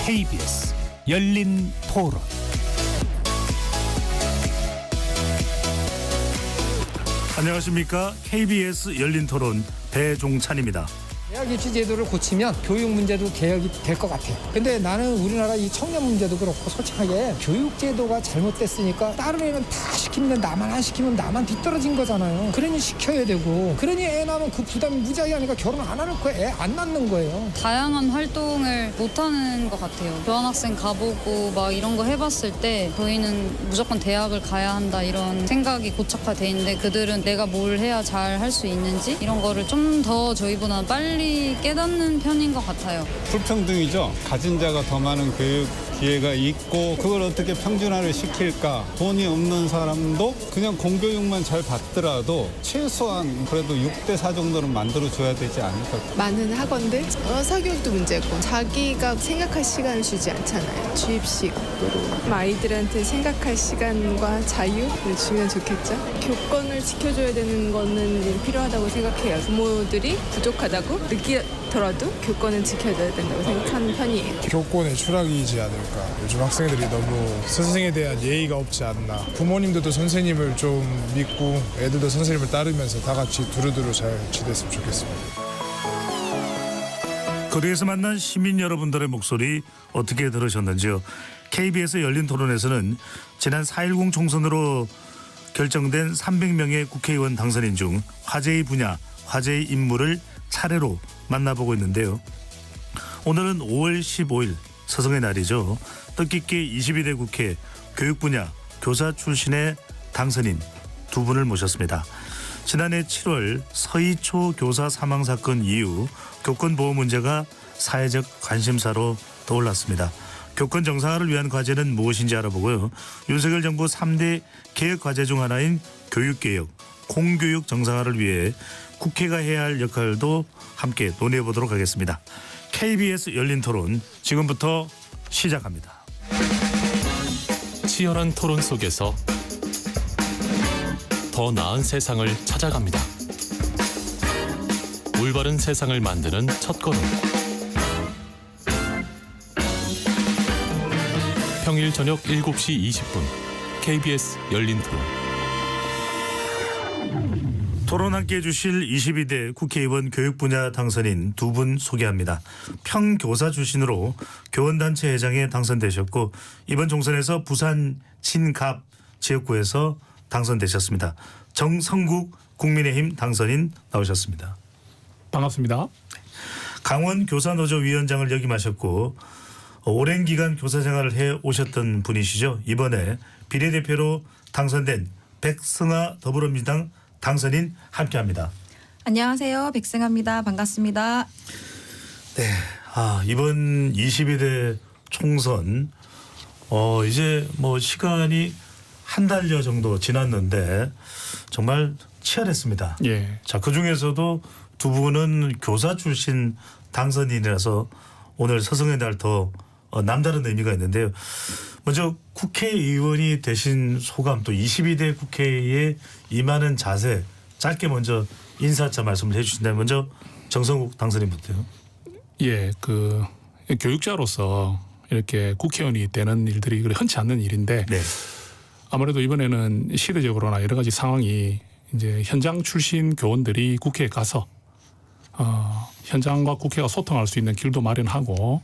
KBS 열린 토론. 안녕하십니까? KBS 열린 토론 배종찬입니다. 대학 입시 제도를 고치면 교육 문제도 개혁이 될 것 같아요. 근데 나는 우리나라 이 청년 문제도 그렇고 솔직하게 교육 제도가 잘못됐으니까 다른 애는 다 시키면 나만 안 시키면 나만 뒤떨어진 거잖아요. 그러니 시켜야 되고 그러니 애 낳으면 그 부담이 무지하게 하니까 결혼 안 하는 거예요. 애 안 낳는 거예요. 다양한 활동을 못하는 것 같아요. 교환학생 가보고 막 이런 거 해봤을 때 저희는 무조건 대학을 가야 한다 이런 생각이 고착화돼 있는데 그들은 내가 뭘 해야 잘 할 수 있는지 이런 거를 좀 더 저희보다 빨리 깨닫는 편인 것 같아요. 불평등이죠. 가진 자가 더 많은 교육 기회가 있고 그걸 어떻게 평준화를 시킬까. 돈이 없는 사람도 그냥 공교육만 잘 받더라도 최소한 그래도 6대4 정도는 만들어줘야 되지 않을까. 많은 학원들 사교육도 문제고 자기가 생각할 시간을 주지 않잖아요. 주입식으로 아이들한테 생각할 시간과 자유를 주면 좋겠죠. 교권을 지켜줘야 되는 거는 필요하다고 생각해요. 부모들이 부족하다고 느끼더라도 교권은 지켜줘야 된다고 생각하는 편이에요. 교권의 추락이지 않을까. 요즘 학생들이 너무 선생에 대한 예의가 없지 않나. 부모님들도 선생님을 좀 믿고 애들도 선생님을 따르면서 다 같이 두루두루 잘 지냈으면 좋겠습니다. 거리에서 만난 시민 여러분들의 목소리 어떻게 들으셨는지요? KBS 열린 토론에서는 지난 4.10 총선으로 결정된 300명의 국회의원 당선인 중 화제의 분야, 화제의 인물을 차례로 만나보고 있는데요. 오늘은 5월 15일 서성의 날이죠. 뜻깊게 22대 국회 교육 분야 교사 출신의 당선인 두 분을 모셨습니다. 지난해 7월 서희초 교사 사망 사건 이후 교권 보호 문제가 사회적 관심사로 떠올랐습니다. 교권 정상화를 위한 과제는 무엇인지 알아보고요. 윤석열 정부 3대 개혁 과제 중 하나인 교육개혁, 공교육 정상화를 위해 국회가 해야 할 역할도 함께 논의해 보도록 하겠습니다. KBS 열린 토론 지금부터 시작합니다. 치열한 토론 속에서 더 나은 세상을 찾아갑니다. 올바른 세상을 만드는 첫걸음. 평일 저녁 7시 20분 KBS 열린 토론. 토론 함께해 주실 22대 국회의원 교육 분야 당선인 두 분 소개합니다. 평교사 출신으로 교원단체 회장에 당선되셨고 이번 총선에서 부산 진갑 지역구에서 당선되셨습니다. 정성국 국민의힘 당선인 나오셨습니다. 반갑습니다. 강원 교사노조 위원장을 역임하셨고 오랜 기간 교사 생활을 해 오셨던 분이시죠. 이번에 비례대표로 당선된 백승아 더불어민주당 당선인 함께합니다. 안녕하세요. 백승아입니다. 반갑습니다. 네, 이번 22대 총선 이제 뭐 시간이 한 달여 정도 지났는데 정말 치열했습니다. 예. 자, 그 중에서도 두 분은 교사 출신 당선인이라서 오늘 서성의 날 더 남다른 의미가 있는데요. 먼저 국회의원이 되신 소감, 또 22대 국회에 임하는 자세 짧게 먼저 인사차 말씀을 해주신다면 먼저 정성국 당선인부터요. 예, 교육자로서 이렇게 국회의원이 되는 일들이 그리 흔치 않는 일인데 네. 아무래도 이번에는 시대적으로나 여러 가지 상황이 이제 현장 출신 교원들이 국회에 가서 현장과 국회가 소통할 수 있는 길도 마련하고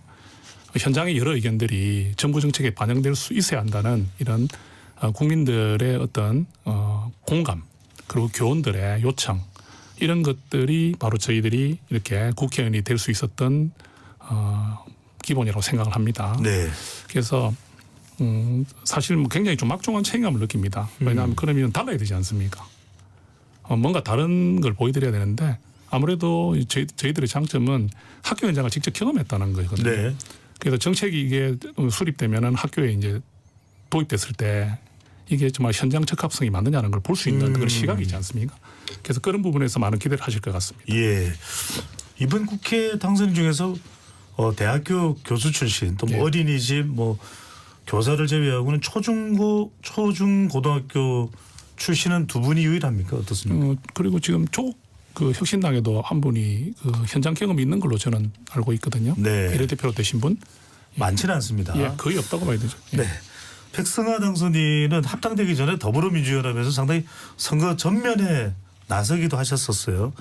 현장의 여러 의견들이 정부 정책에 반영될 수 있어야 한다는 이런 국민들의 어떤 공감 그리고 교원들의 요청 이런 것들이 바로 저희들이 이렇게 국회의원이 될 수 있었던 기본이라고 생각을 합니다. 네. 그래서 사실 굉장히 좀 막중한 책임감을 느낍니다. 왜냐하면 그러면 달라야 되지 않습니까? 뭔가 다른 걸 보여드려야 되는데 아무래도 저희들의 장점은 학교 현장을 직접 경험했다는 거거든요. 네. 그래서 정책이 이게 수립되면은 학교에 이제 도입됐을 때 이게 정말 현장 적합성이 맞느냐는 걸 볼 수 있는 그런 시각이지 않습니까? 그래서 그런 부분에서 많은 기대를 하실 것 같습니다. 예. 이번 국회 당선 중에서 대학교 교수 출신 또 뭐 예. 어린이집 뭐 교사를 제외하고는 초중고등학교 출신은 두 분이 유일합니까? 어떻습니까? 그리고 지금 그 혁신당에도 한 분이 그 현장 경험이 있는 걸로 저는 알고 있거든요. 네. 비례대표로 되신 분. 많지는 않습니다. 예, 거의 없다고 봐야 되죠. 예. 네. 백승하 당선인은 합당되기 전에 더불어민주연합에서 상당히 선거 전면에 나서기도 하셨었어요.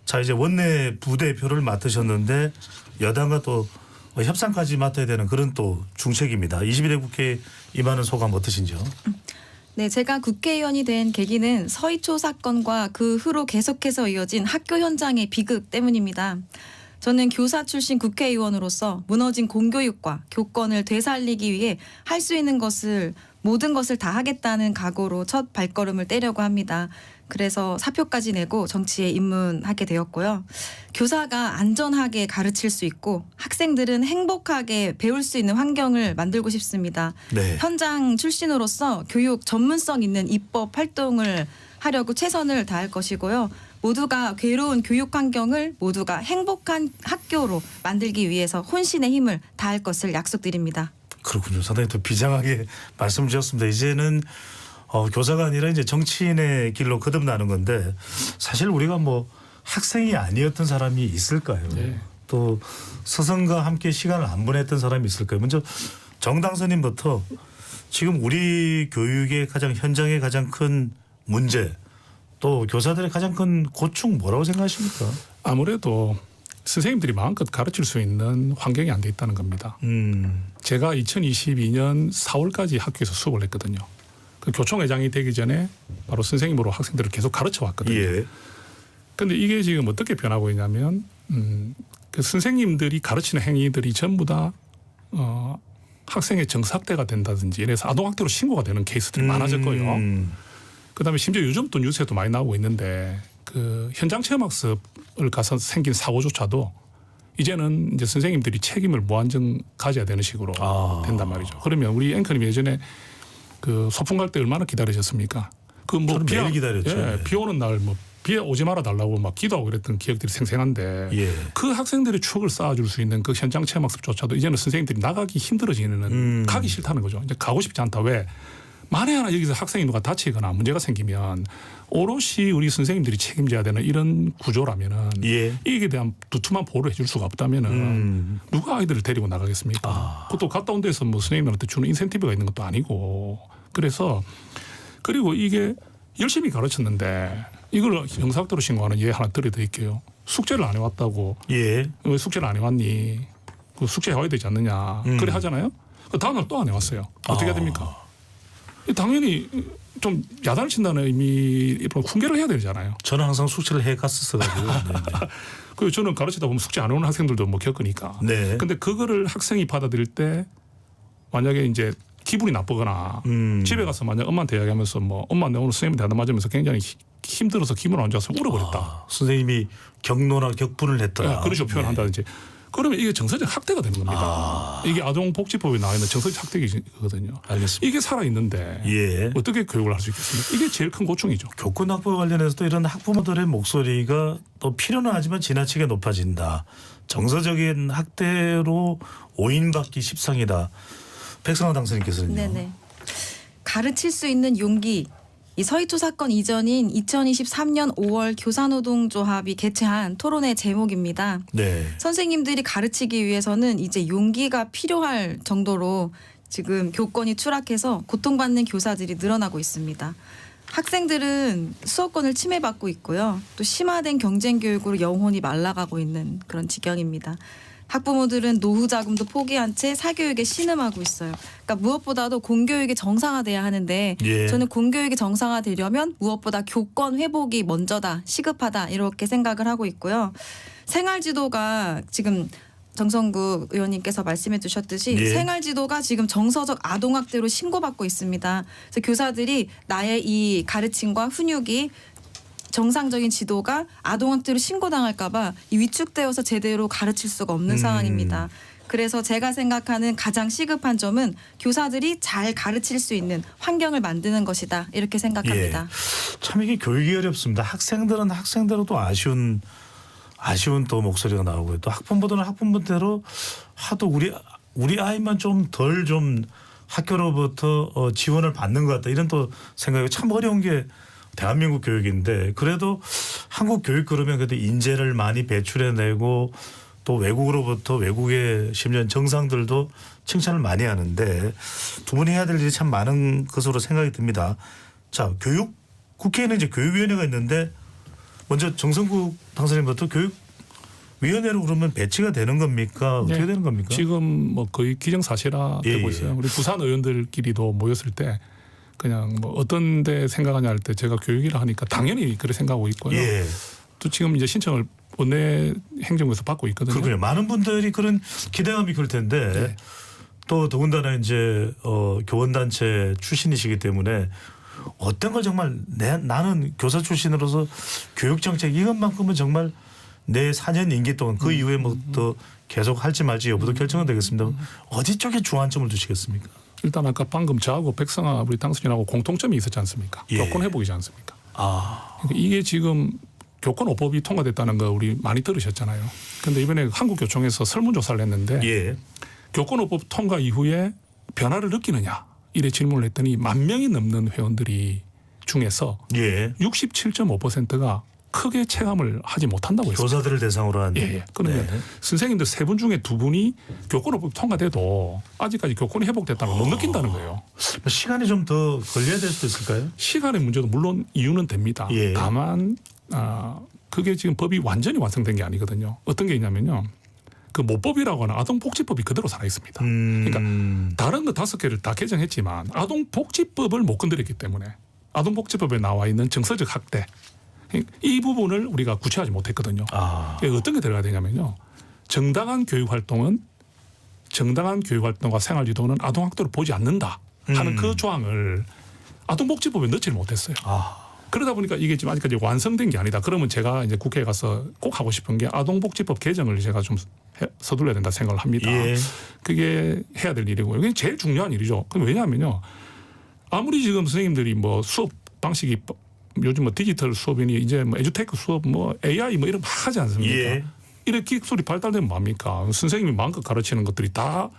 자, 이제 원내 부대표를 맡으셨는데 여당과 또 협상까지 맡아야 되는 그런 또 중책입니다. 22대 국회에 임하는 소감 어떠신지요? 네, 제가 국회의원이 된 계기는 서희초 사건과 그 후로 계속해서 이어진 학교 현장의 비극 때문입니다. 저는 교사 출신 국회의원으로서 무너진 공교육과 교권을 되살리기 위해 할 수 있는 것을 모든 것을 다 하겠다는 각오로 첫 발걸음을 떼려고 합니다. 그래서 사표까지 내고 정치에 입문하게 되었고요. 교사가 안전하게 가르칠 수 있고 학생들은 행복하게 배울 수 있는 환경을 만들고 싶습니다. 네. 현장 출신으로서 교육 전문성 있는 입법 활동을 하려고 최선을 다할 것이고요. 모두가 괴로운 교육 환경을 모두가 행복한 학교로 만들기 위해서 혼신의 힘을 다할 것을 약속드립니다. 그렇군요. 상당히 또 비장하게 말씀 주셨습니다. 이제는 교사가 아니라 이제 정치인의 길로 거듭나는 건데 사실 우리가 뭐 학생이 아니었던 사람이 있을까요? 네. 또 스승과 함께 시간을 안 보냈던 사람이 있을까요? 먼저 정 당선인부터 지금 우리 교육의 가장 현장의 가장 큰 문제 또 교사들의 가장 큰 고충 뭐라고 생각하십니까? 아무래도 선생님들이 마음껏 가르칠 수 있는 환경이 안 돼 있다는 겁니다. 제가 2022년 4월까지 학교에서 수업을 했거든요. 그 교총회장이 되기 전에 바로 선생님으로 학생들을 계속 가르쳐 왔거든요. 예. 그런데 이게 지금 어떻게 변하고 있냐면 그 선생님들이 가르치는 행위들이 전부 다 학생의 정삭대가 된다든지 이래서 아동학대로 신고가 되는 케이스들이 많아졌고요. 그다음에 심지어 요즘 또 뉴스에도 많이 나오고 있는데 그 현장 체험학습을 가서 생긴 사고조차도 이제는 이제 선생님들이 책임을 무한정 가져야 되는 식으로 된단 말이죠. 그러면 우리 앵커님 예전에 그 소풍 갈 때 얼마나 기다리셨습니까? 그 뭐 저는 매일 기다렸죠. 예, 비 오는 날 뭐 비에 오지 마라 달라고 막 기도하고 그랬던 기억들이 생생한데 예. 그 학생들의 추억을 쌓아줄 수 있는 그 현장 체험학습조차도 이제는 선생님들이 나가기 힘들어지는 가기 싫다는 거죠. 이제 가고 싶지 않다. 왜? 만에 하나 여기서 학생이 누가 다치거나 문제가 생기면 오롯이 우리 선생님들이 책임져야 되는 이런 구조라면은 예. 이에 대한 두툼한 보호를 해줄 수가 없다면은 누가 아이들을 데리고 나가겠습니까? 그것도 갔다 온 데서 뭐 선생님들한테 주는 인센티브가 있는 것도 아니고 그래서 그리고 이게 열심히 가르쳤는데 이걸 형사학대로 신고하는 예 하나 들여드릴게요. 숙제를 안 해왔다고. 예. 왜 숙제를 안 해왔니? 그 숙제 해와야 되지 않느냐. 그래 하잖아요. 그 다음날 또 안 해왔어요. 어떻게 해야 됩니까? 당연히 좀 야단을 친다는 의미로 훈계를 해야 되잖아요. 저는 항상 숙제를 해 갔었어가지고. 그 저는 가르치다 보면 숙제 안 오는 학생들도 뭐 겪으니까. 네. 근데 그거를 학생이 받아들일 때 만약에 이제 기분이 나쁘거나 집에 가서 만약 엄마한테 이야기하면서 뭐 엄마 내 오늘 선생님한테 야단 맞으면서 굉장히 힘들어서 기분 안 좋아서 울어버렸다. 선생님이 격노나 격분을 했더라. 그런 식으로 표현한다든지. 그러면 이게 정서적 학대가 되는 겁니다. 이게 아동복지법에 나와 있는 정서적 학대거든요. 알겠습니다. 이게 살아있는데 예. 어떻게 교육을 할 수 있겠습니까? 이게 제일 큰 고충이죠. 교권 확보 관련해서도 이런 학부모들의 목소리가 또 필요는 하지만 지나치게 높아진다. 정서적인 학대로 오인받기 십상이다. 백성화 당선인께서는요. 네네. 가르칠 수 있는 용기. 이 서희초 사건 이전인 2023년 5월 교사노동조합이 개최한 토론회 제목입니다. 네. 선생님들이 가르치기 위해서는 이제 용기가 필요할 정도로 지금 교권이 추락해서 고통받는 교사들이 늘어나고 있습니다. 학생들은 수업권을 침해받고 있고요. 또 심화된 경쟁 교육으로 영혼이 말라가고 있는 그런 지경입니다. 학부모들은 노후 자금도 포기한 채 사교육에 신음하고 있어요. 그러니까 무엇보다도 공교육이 정상화돼야 하는데 예. 저는 공교육이 정상화되려면 무엇보다 교권 회복이 먼저다, 시급하다 이렇게 생각을 하고 있고요. 생활지도가 지금 정성국 의원님께서 말씀해 주셨듯이 예. 생활지도가 지금 정서적 아동학대로 신고받고 있습니다. 그래서 교사들이 나의 이 가르침과 훈육이 정상적인 지도가 아동학대로 신고당할까 봐 위축되어서 제대로 가르칠 수가 없는 상황입니다. 그래서 제가 생각하는 가장 시급한 점은 교사들이 잘 가르칠 수 있는 환경을 만드는 것이다. 이렇게 생각합니다. 예. 참 이게 교육이 어렵습니다. 학생들은 학생대로 또 아쉬운 또 목소리가 나오고요. 또 학부모들은 학부모대로 하도 우리 아이만 좀 덜 좀 학교로부터 지원을 받는 것 같다. 이런 또 생각이 참 어려운 게 대한민국 교육인데 그래도 한국 교육 그러면 그래도 인재를 많이 배출해내고 또 외국으로부터 외국의 심지어 정상들도 칭찬을 많이 하는데 두 분이 해야 될 일이 참 많은 것으로 생각이 듭니다. 자, 국회에는 이제 교육위원회가 있는데 먼저 정성국 당선인부터 교육위원회로 그러면 배치가 되는 겁니까? 어떻게 네. 되는 겁니까? 지금 뭐 거의 기정사실화되고 예, 있어요. 우리 부산 의원들끼리도 모였을 때 그냥 뭐 어떤 데 생각하냐 할 때 제가 교육이라 하니까 당연히 그렇게 생각하고 있고요. 예. 또 지금 이제 신청을 원내 행정부에서 받고 있거든요. 그렇군요. 많은 분들이 그런 기대감이 클 텐데 네. 또 더군다나 이제 교원단체 출신이시기 때문에 어떤 걸 정말 나는 교사 출신으로서 교육정책 이것만큼은 정말 내 4년 임기 동안 그 이후에 뭐 또 계속 할지 말지 여부도 결정은 되겠습니다. 어디 쪽에 주안점을 두시겠습니까? 일단 아까 방금 저하고 백성아 우리 당선인하고 공통점이 있었지 않습니까? 예. 교권 회복이지 않습니까? 아, 그러니까 이게 지금 교권오법이 통과됐다는 거 우리 많이 들으셨잖아요. 그런데 이번에 한국교총에서 설문조사를 했는데 예. 교권오법 통과 이후에 변화를 느끼느냐 이래 질문을 했더니 10,000명이 넘는 회원들이 중에서 예. 67.5%가 크게 체감을 하지 못한다고 했습니다. 교사들을 대상으로 한. 예. 그러면 네. 선생님들 3분 중에 2분이 교권오법 통과돼도 아직까지 교권이 회복됐다는 걸 못 느낀다는 거예요. 시간이 좀 더 걸려야 될 수도 있을까요? 시간의 문제도 물론 이유는 됩니다. 예. 다만 그게 지금 법이 완전히 완성된 게 아니거든요. 어떤 게 있냐면요. 그 모법이라고 하는 아동복지법이 그대로 살아 있습니다. 그러니까 다른 거 5개를 다 개정했지만 아동복지법을 못 건드렸기 때문에 아동복지법에 나와 있는 정서적 학대 이 부분을 우리가 구체하지 못했거든요. 어떤 게 들어가야 되냐면요. 정당한 교육활동과 생활지도는 아동학대로 보지 않는다 하는 그 조항을 아동복지법에 넣지를 못했어요. 그러다 보니까 이게 지금 아직까지 완성된 게 아니다. 그러면 제가 이제 국회에 가서 꼭 하고 싶은 게 아동복지법 개정을 제가 좀 서둘러야 된다 생각을 합니다. 예. 그게 해야 될 일이고 이게 제일 중요한 일이죠. 그럼 왜냐하면요. 아무리 지금 선생님들이 뭐 수업 방식이 요즘 뭐 디지털 수업이니 이제 뭐 에듀테크 수업 뭐 AI 뭐 이런 거 하지 않습니까? 예. 이렇게 기술이 발달되면 뭡니까? 선생님이 마음껏 가르치는 것들이 다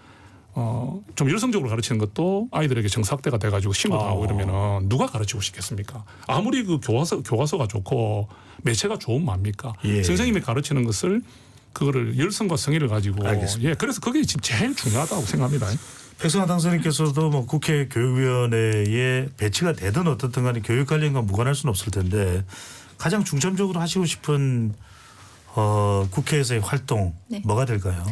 좀 열성적으로 가르치는 것도 아이들에게 정사학대가 돼가지고 신고도 하고 이러면은 누가 가르치고 싶겠습니까? 아무리 그 교과서가 좋고 매체가 좋은 뭡니까? 예. 선생님이 가르치는 것을 그거를 열성과 성의를 가지고 알겠습니다. 예, 그래서 그게 지금 제일 중요하다고 생각합니다. 백성아 당선인께서도 뭐 국회 교육위원회에 배치가 되든 어떻든 간에 교육 관련과 무관할 수는 없을 텐데 가장 중점적으로 하시고 싶은 국회에서의 활동 네. 뭐가 될까요?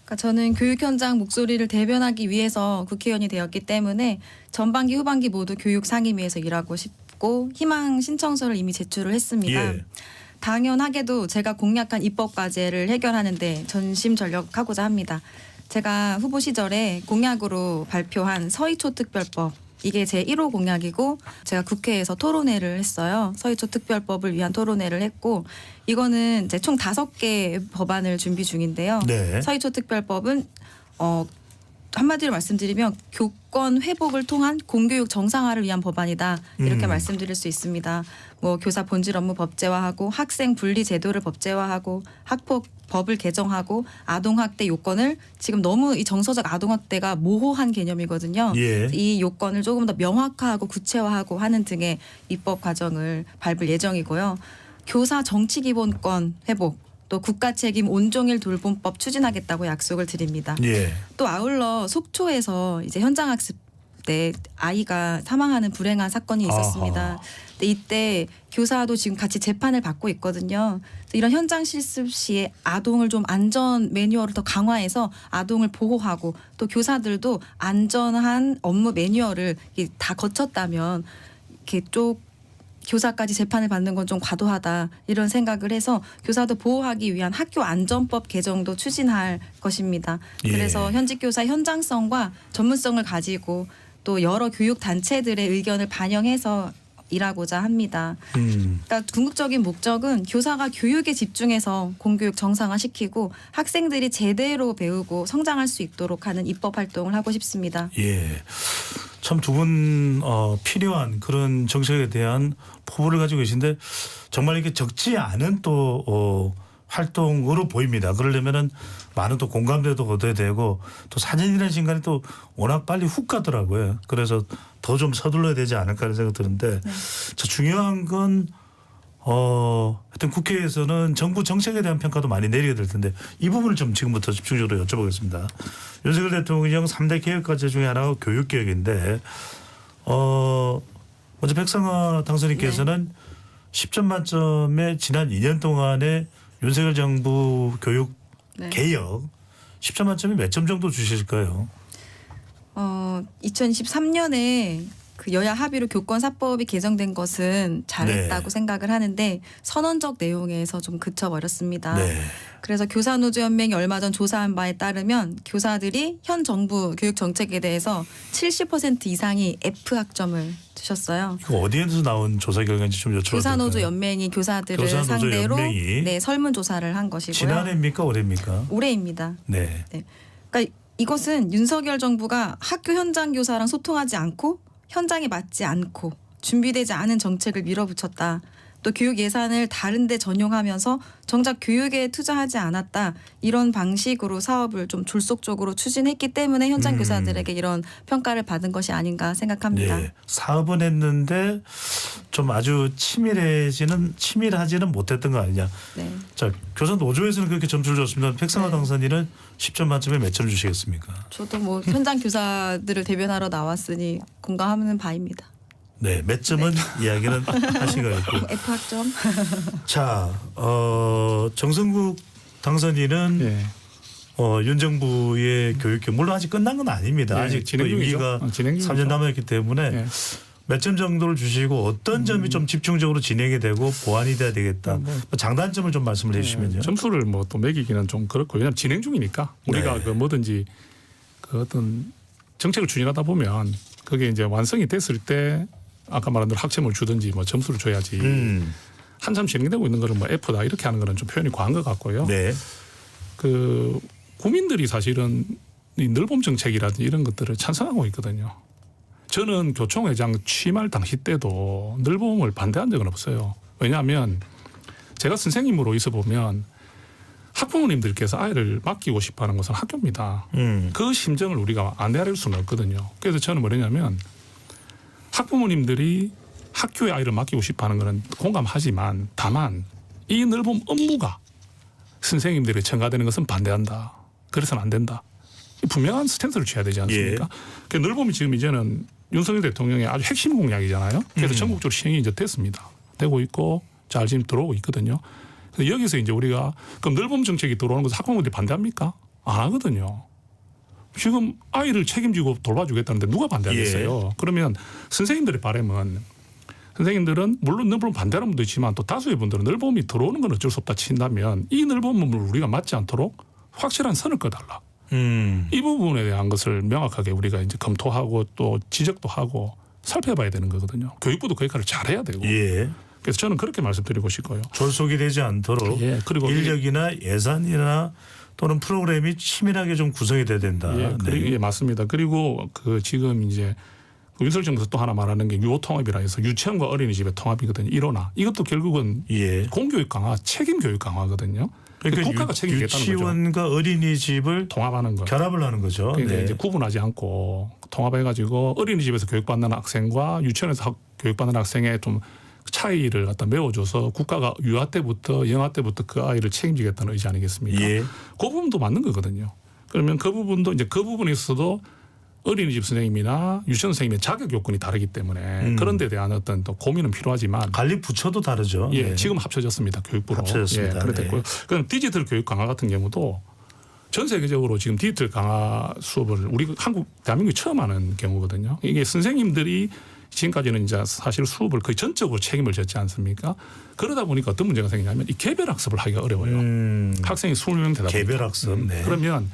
그러니까 저는 교육 현장 목소리를 대변하기 위해서 국회의원이 되었기 때문에 전반기 후반기 모두 교육 상임위에서 일하고 싶고 희망 신청서를 이미 제출을 했습니다. 예. 당연하게도 제가 공약한 입법 과제를 해결하는 데 전심전력하고자 합니다. 제가 후보 시절에 공약으로 발표한 서희초 특별법 이게 제 1호 공약이고 제가 국회에서 토론회를 했어요. 서희초 특별법을 위한 토론회를 했고 이거는 이제 총 5개 법안을 준비 중인데요. 네. 서희초 특별법은 한마디로 말씀드리면 교권 회복을 통한 공교육 정상화를 위한 법안이다 이렇게 말씀드릴 수 있습니다. 뭐 교사 본질 업무 법제화하고 학생 분리 제도를 법제화하고 학폭 법을 개정하고 아동학대 요건을 지금 너무 이 정서적 아동학대가 모호한 개념이거든요. 예. 이 요건을 조금 더 명확화하고 구체화하고 하는 등의 입법 과정을 밟을 예정이고요. 교사 정치기본권 회복 또 국가책임 온종일 돌봄법 추진하겠다고 약속을 드립니다. 예. 또 아울러 속초에서 이제 현장학습 때 아이가 사망하는 불행한 사건이 있었습니다. 아하. 근데 이때 교사도 지금 같이 재판을 받고 있거든요. 그래서 이런 현장 실습 시에 아동을 좀 안전 매뉴얼을 더 강화해서 아동을 보호하고 또 교사들도 안전한 업무 매뉴얼을 다 거쳤다면 이렇게 쪽 교사까지 재판을 받는 건 좀 과도하다 이런 생각을 해서 교사도 보호하기 위한 학교 안전법 개정도 추진할 것입니다. 예. 그래서 현직 교사 현장성과 전문성을 가지고 또 여러 교육 단체들의 의견을 반영해서 일하고자 합니다. 그러니까 궁극적인 목적은 교사가 교육에 집중해서 공교육 정상화시키고 학생들이 제대로 배우고 성장할 수 있도록 하는 입법 활동을 하고 싶습니다. 예. 참 두 분 필요한 그런 정책에 대한 포부를 가지고 계신데 정말 이게 적지 않은 또 활동으로 보입니다. 그러려면은 많은 또 공감대도 얻어야 되고 또 4년이라는 시간이 또 워낙 빨리 훅 가더라고요. 그래서 더 좀 서둘러야 되지 않을까 하는 생각 드는데 자, 중요한 건 하여튼 국회에서는 정부 정책에 대한 평가도 많이 내리게 될 텐데 이 부분을 좀 지금부터 집중적으로 여쭤보겠습니다. 윤석열 대통령 3대 개혁과제 중에 하나가 교육개혁인데 먼저 백성화 당선인께서는 10점 만점에 지난 2년 동안의 윤석열 정부 교육 네. 개혁 10점 만점에 몇 점 정도 주실까요? 2023년에 그 여야 합의로 교권사법이 개정된 것은 잘했다고 네. 생각을 하는데 선언적 내용에서 좀 그쳐버렸습니다. 네. 그래서 교사노조연맹이 얼마 전 조사한 바에 따르면 교사들이 현 정부 교육 정책에 대해서 70% 이상이 F 학점을 주셨어요. 이거 어디에서 나온 조사 결과인지 좀 여쭤봐도 교사노조 될까요? 연맹이 교사들을 교사노조 상대로 연맹이 네, 설문조사를 한 것이고요. 지난해입니까 올해입니까? 올해입니다. 네. 그러니까 이것은 윤석열 정부가 학교 현장 교사랑 소통하지 않고 현장에 맞지 않고 준비되지 않은 정책을 밀어붙였다. 또 교육 예산을 다른 데 전용하면서 정작 교육에 투자하지 않았다. 이런 방식으로 사업을 좀 졸속적으로 추진했기 때문에 현장 교사들에게 이런 평가를 받은 것이 아닌가 생각합니다. 네. 사업은 했는데 좀 아주 치밀하지는 못했던 거 아니냐. 네. 자, 교사 노조에서는 그렇게 점수를 줬습니다. 백성화 당선인은 10점 만점에 몇 점 주시겠습니까? 저도 뭐 현장 교사들을 대변하러 나왔으니 공감하는 바입니다. 네, 몇 점은 이야기는 하신 거였고. F 학점. 자, 정성국 당선인은 예. 윤 정부의 교육계 물론 아직 끝난 건 아닙니다. 예, 아직 진행 중이죠. 임기가 진행 중이죠. 3년 남았기 때문에 예. 몇 점 정도를 주시고 어떤 점이 좀 집중적으로 진행이 되고 보완이 돼야 되겠다. 장단점을 좀 말씀을 해주시면요. 점수를 뭐 또 매기기는 좀 그렇고 왜냐하면 진행 중이니까 우리가 네. 그 뭐든지 그 어떤 정책을 추진하다 보면 그게 이제 완성이 됐을 때 아까 말한 대로 학점을 주든지 뭐 점수를 줘야지 한참 진행되고 있는 거를 뭐 F다 이렇게 하는 거는 좀 표현이 과한 것 같고요. 네. 그 국민들이 사실은 이 늘봄 정책이라든지 이런 것들을 찬성하고 있거든요. 저는 교총회장 취임할 당시 때도 늘봄을 반대한 적은 없어요. 왜냐하면 제가 선생님으로 있어 보면 학부모님들께서 아이를 맡기고 싶어하는 것은 학교입니다. 그 심정을 우리가 안 헤아릴 수는 없거든요. 그래서 저는 뭐냐면 학부모님들이 학교에 아이를 맡기고 싶어하는 것은 공감하지만 다만 이 늘봄 업무가 선생님들이 첨가되는 것은 반대한다. 그래서는 안 된다. 분명한 스탠스를 취해야 되지 않습니까? 그 늘봄이 지금 이제는 윤석열 대통령의 아주 핵심 공약이잖아요. 그래서 전국적으로 시행이 이제 됐습니다. 되고 있고 잘 지금 들어오고 있거든요. 그래서 여기서 이제 우리가 그럼 늘봄 정책이 들어오는 것을 학부모들이 반대합니까? 안 하거든요. 지금 아이를 책임지고 돌봐주겠다는데 누가 반대하겠어요? 그러면 선생님들의 바람은 선생님들은 물론 늘봄 반대하는 분도 있지만 또 다수의 분들은 늘봄이 들어오는 건 어쩔 수 없다 친다면 이 늘봄을 우리가 맞지 않도록 확실한 선을 꺼달라. 이 부분에 대한 것을 명확하게 우리가 이제 검토하고 또 지적도 하고 살펴봐야 되는 거거든요. 교육부도 그 역할을 잘해야 되고. 예. 그래서 저는 그렇게 말씀드리고 싶고요. 졸속이 되지 않도록 예, 그리고 인력이나 예산이나 또는 프로그램이 치밀하게 좀 구성이 돼야 된다. 예, 네. 예, 맞습니다. 그리고 그 지금 이제 윤석열 정부에서 또 하나 말하는 게 유호통합이라 해서 유치원과 어린이집의 통합이거든요. 일어나 이것도 결국은 예. 공교육 강화, 책임 교육 강화거든요. 그러니까 국가가 책임지겠다는 거죠. 유치원과 어린이집을 통합하는 거. 결합을 하는 거죠. 그러니까 네. 이제 구분하지 않고 통합해가지고 어린이집에서 교육받는 학생과 유치원에서 교육받는 학생의 좀 차이를 갖다 메워줘서 국가가 유아 때부터 영아 때부터 그 아이를 책임지겠다는 의지 아니겠습니까? 예. 그 부분도 맞는 거거든요. 그러면 그 부분도 이제 그 부분에 있어서도 어린이집 선생님이나 유치원 선생님의 자격 요건이 다르기 때문에 그런 데 대한 어떤 또 고민은 필요하지만 관리 부처도 다르죠. 예, 네. 지금 합쳐졌습니다. 교육부로. 합쳐졌습니다. 예, 그래 됐고요. 네. 그럼 디지털 교육 강화 같은 경우도 전 세계적으로 지금 디지털 강화 수업을 우리 대한민국이 처음 하는 경우거든요. 이게 선생님들이 지금까지는 이제 사실 수업을 거의 전적으로 책임을 졌지 않습니까? 그러다 보니까 어떤 문제가 생기냐면 이 개별 학습을 하기가 어려워요. 학생이 20명 되다 보니까. 개별 학습. 네. 그러면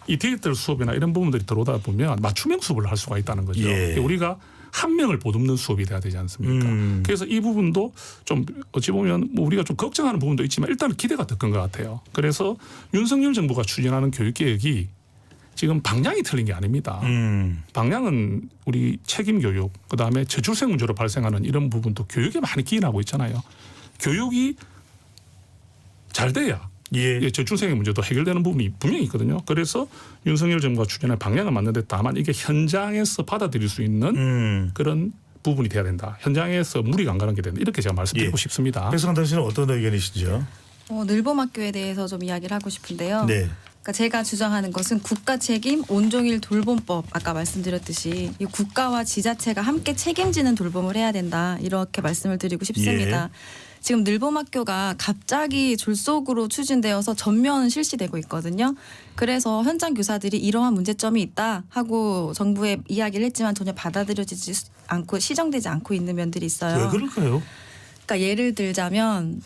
이 디지털 수업이나 이런 부분들이 들어오다 보면 맞춤형 수업을 할 수가 있다는 거죠. 예. 우리가 한 명을 보듬는 수업이 돼야 되지 않습니까? 그래서 이 부분도 좀 어찌 보면 뭐 우리가 좀 걱정하는 부분도 있지만 일단 기대가 더 큰 것 같아요. 그래서 윤석열 정부가 추진하는 교육개혁이 지금 방향이 틀린 게 아닙니다. 방향은 우리 책임교육, 그다음에 저출생 문제로 발생하는 이런 부분도 교육에 많이 기인하고 있잖아요. 교육이 잘 돼야 예. 저출생의 문제도 해결되는 부분이 분명히 있거든요. 그래서 윤석열 정부가 추진한 방향은 맞는데 다만 이게 현장에서 받아들일 수 있는 그런 부분이 돼야 된다. 현장에서 무리가 안 가는 게 된다. 이렇게 제가 말씀드리고 예. 싶습니다. 백성환 당신은 어떤 의견이신지요? 늘봄학교에 대해서 좀 이야기를 하고 싶은데요. 네. 그러니까 제가 주장하는 것은 국가 책임 온종일 돌봄법 아까 말씀드렸듯이 이 국가와 지자체가 함께 책임지는 돌봄을 해야 된다 이렇게 말씀을 드리고 싶습니다. 지금 늘봄학교가 갑자기 졸속으로 추진되어서 전면 실시되고 있거든요. 그래서 현장 교사들이 이러한 문제점이 있다 하고 정부에 이야기를 했지만 전혀 받아들여지지 않고 시정되지 않고 있는 면들이 있어요. 왜 그럴까요? 그러니까 예를 들자면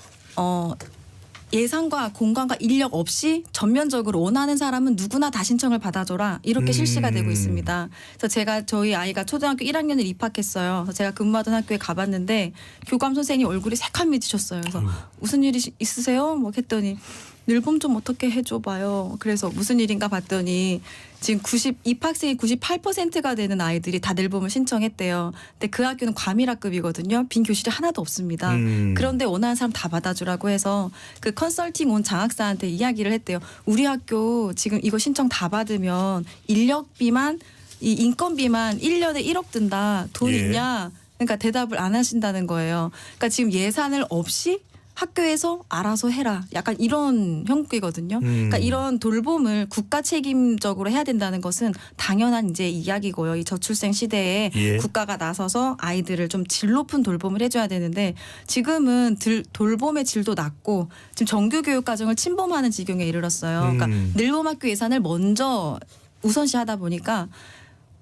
예산과 공간과 인력 없이 전면적으로 원하는 사람은 누구나 다 신청을 받아줘라 이렇게 실시가 되고 있습니다. 그래서 저희 아이가 초등학교 1학년을 입학했어요. 그래서 제가 근무하던 학교에 가봤는데 교감 선생님 얼굴이 새카매지셨어요. 그래서 무슨 일이 있으세요? 뭐 했더니 늘봄 좀 어떻게 해줘봐요. 그래서 무슨 일인가 봤더니 지금 입학생이 98%가 되는 아이들이 다 늘봄을 신청했대요. 근데 그 학교는 과밀학급이거든요. 빈 교실이 하나도 없습니다. 그런데 원하는 사람 다 받아주라고 해서 그 컨설팅 온 장학사한테 이야기를 했대요. 우리 학교 지금 이거 신청 다 받으면 인력비만 이 인건비만 1년에 1억 든다. 돈 예. 있냐? 그러니까 대답을 안 하신다는 거예요. 그러니까 지금 예산을 없이 학교에서 알아서 해라. 약간 이런 형국이거든요. 그러니까 이런 돌봄을 국가 책임적으로 해야 된다는 것은 당연한 이제 이야기고요. 이 저출생 시대에 예. 국가가 나서서 아이들을 좀 질 높은 돌봄을 해줘야 되는데 지금은 돌봄의 질도 낮고 지금 정규 교육 과정을 침범하는 지경에 이르렀어요. 그러니까 늘봄학교 예산을 먼저 우선시하다 보니까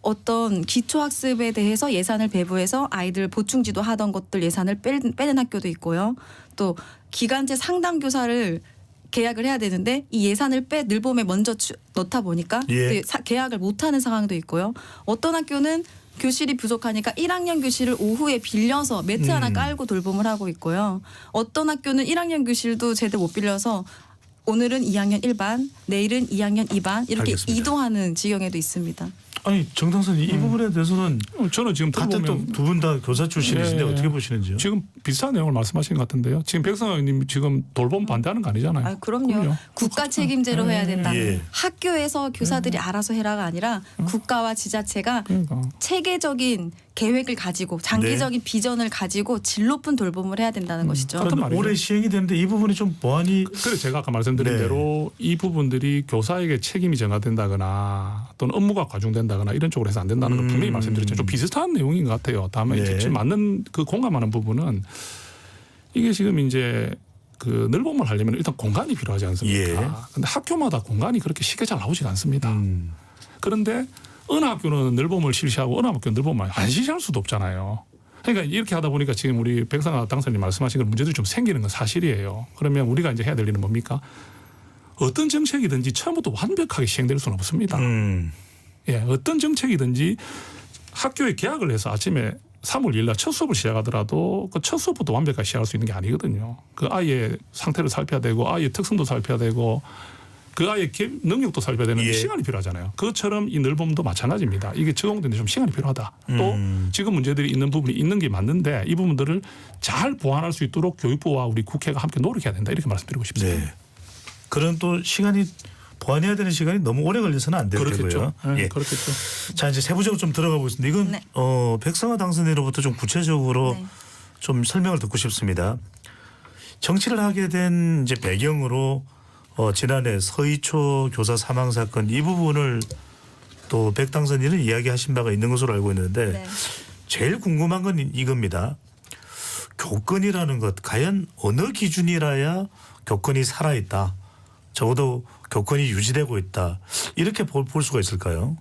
어떤 기초학습에 대해서 예산을 배부해서 아이들 보충지도 하던 것들 예산을 빼는 학교도 있고요. 또 기간제 상담 교사를 계약을 해야 되는데 이 예산을 늘봄에 먼저 넣다 보니까 예. 계약을 못하는 상황도 있고요. 어떤 학교는 교실이 부족하니까 1학년 교실을 오후에 빌려서 매트 하나 깔고 돌봄을 하고 있고요. 어떤 학교는 1학년 교실도 제대로 못 빌려서 오늘은 2학년 1반, 내일은 2학년 2반 이렇게 알겠습니다. 이동하는 지경에도 있습니다. 아니 정 당선인 이 부분에 대해서는 저는 지금 같은 또 들어보면 두 분 다 교사 출신이신데 네. 어떻게 보시는지요? 지금 비슷한 내용을 말씀하시는 것 같은데요. 지금 백성환 의원님 지금 돌봄 반대하는 거 아니잖아요. 그럼요. 국가 책임제로 해야 된다. 예. 학교에서 교사들이 알아서 해라가 아니라 국가와 지자체가 그러니까. 체계적인 계획을 가지고 장기적인 비전을 가지고 질 높은 돌봄을 해야 된다는 것이죠. 그런 말이죠. 올해 시행이 되는데 이 부분이 좀 보완이 그래서 제가 아까 말씀드린 네. 대로 이 부분들이 교사에게 책임이 전가된다거나 또는 업무가 과중된다거나 이런 쪽으로 해서 안 된다는 걸 분명히 말씀드렸죠. 좀 비슷한 내용인 것 같아요. 다만 네. 지금 맞는 그 공감하는 부분은 이게 지금 이제 그 늘봄을 하려면 일단 공간이 필요하지 않습니까? 예. 근데 학교마다 공간이 그렇게 쉽게 잘 나오지가 않습니다. 그런데 어느 학교는 늘봄을 실시하고 어느 학교는 늘봄을 안 실시할 수도 없잖아요. 그러니까 이렇게 하다 보니까 지금 우리 백성환 당선인이 말씀하신 그런 문제들이 좀 생기는 건 사실이에요. 그러면 우리가 이제 해야 될 일은 뭡니까? 어떤 정책이든지 처음부터 완벽하게 시행될 수는 없습니다. 예, 어떤 정책이든지 학교에 계약을 해서 아침에 3월 1일 날 첫 수업을 시작하더라도 그 첫 수업부터 완벽하게 시작할 수 있는 게 아니거든요. 그 아이의 상태를 살펴야 되고 아이의 특성도 살펴야 되고 그 아이의 능력도 살펴야 되는 예. 시간이 필요하잖아요. 그것처럼 이 늘봄도 마찬가지입니다. 이게 적용되는데 좀 시간이 필요하다. 또 지금 문제들이 있는 부분이 있는 게 맞는데 이 부분들을 잘 보완할 수 있도록 교육부와 우리 국회가 함께 노력해야 된다. 이렇게 말씀드리고 싶습니다. 네. 그런 또 시간이 보완해야 되는 시간이 너무 오래 걸려서는 안 되고요. 그렇겠죠. 네, 예. 그렇겠죠. 자 이제 세부적으로 좀 들어가 보겠습니다. 이건 네. 백성환 당선인으로부터 좀 구체적으로 네. 좀 설명을 듣고 싶습니다. 정치를 하게 된 이제 배경으로 지난해 서희초 교사 사망 사건 이 부분을 또 백 당선인은 이야기하신 바가 있는 것으로 알고 있는데 네. 제일 궁금한 건 이겁니다. 교권이라는 것 과연 어느 기준이라야 교권이 살아있다. 적어도 교권이 유지되고 있다. 이렇게 볼 수가 있을까요?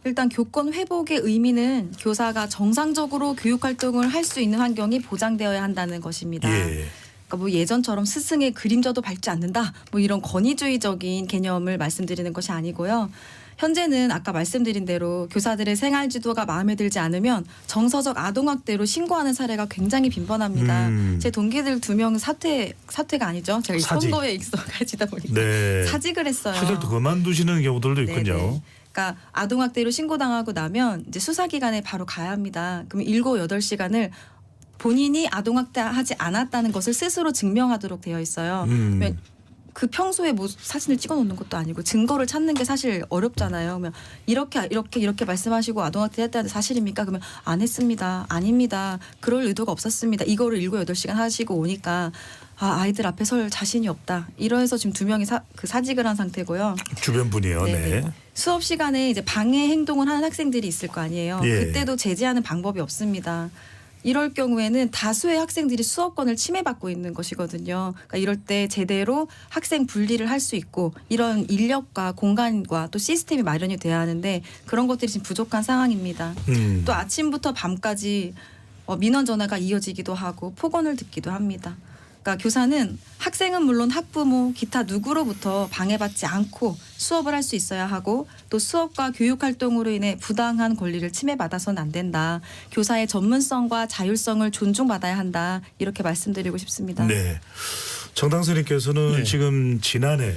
일단 교권 회복의 의미는 교사가 정상적으로 교육 활동을 할 수 있는 환경이 보장되어야 한다는 것입니다. 예. 그러니까 뭐 예전처럼 스승의 그림자도 밟지 않는다. 뭐 이런 권위주의적인 개념을 말씀드리는 것이 아니고요. 현재는 아까 말씀드린 대로 교사들의 생활 지도가 마음에 들지 않으면 정서적 아동학대로 신고하는 사례가 굉장히 빈번합니다. 제 동기들 2명 사퇴가 아니죠. 제가 이 사직. 선거에 익숙해지다 보니까 네. 사직을 했어요. 학교도 그만두시는 경우들도 있군요. 네네. 그러니까 아동학대로 신고당하고 나면 이제 수사기관에 바로 가야 합니다. 그럼 7, 8시간을 본인이 아동학대하지 않았다는 것을 스스로 증명하도록 되어 있어요. 그러면 그 평소에 뭐 사진을 찍어놓는 것도 아니고 증거를 찾는 게 사실 어렵잖아요. 그러면 이렇게 말씀하시고 아동학대 했다는데 사실입니까? 그러면 안 했습니다. 아닙니다. 그럴 의도가 없었습니다. 이거를 7-8시간 하시고 오니까 아이들 앞에 설 자신이 없다. 이러해서 지금 2명이 사직을 한 상태고요. 주변 분이요. 네. 수업 시간에 이제 방해 행동을 하는 학생들이 있을 거 아니에요. 예. 그때도 제재하는 방법이 없습니다. 이럴 경우에는 다수의 학생들이 수업권을 침해받고 있는 것이거든요. 그러니까 이럴 때 제대로 학생 분리를 할 수 있고 이런 인력과 공간과 또 시스템이 마련이 돼야 하는데 그런 것들이 지금 부족한 상황입니다. 또 아침부터 밤까지 민원 전화가 이어지기도 하고 폭언을 듣기도 합니다. 그러니까 교사는 학생은 물론 학부모, 기타 누구로부터 방해받지 않고 수업을 할 수 있어야 하고 또 수업과 교육 활동으로 인해 부당한 권리를 침해받아서는 안 된다. 교사의 전문성과 자율성을 존중받아야 한다. 이렇게 말씀드리고 싶습니다. 네. 정당선님께서는 네. 지금 지난해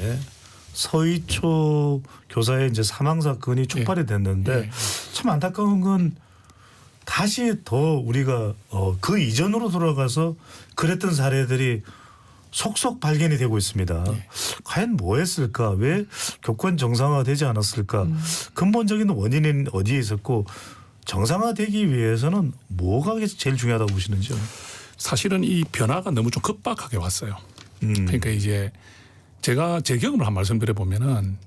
서희초 교사의 이제 사망 사건이 촉발이 됐는데 네. 참 안타까운 건 다시 더 우리가 그 이전으로 돌아가서 그랬던 사례들이 속속 발견이 되고 있습니다. 과연 뭐 했을까? 왜 교권 정상화가 되지 않았을까? 근본적인 원인은 어디에 있었고 정상화되기 위해서는 뭐가 제일 중요하다고 보시는지요? 사실은 이 변화가 너무 좀 급박하게 왔어요. 그러니까 이제 제가 제 경험을 한 말씀 드려보면은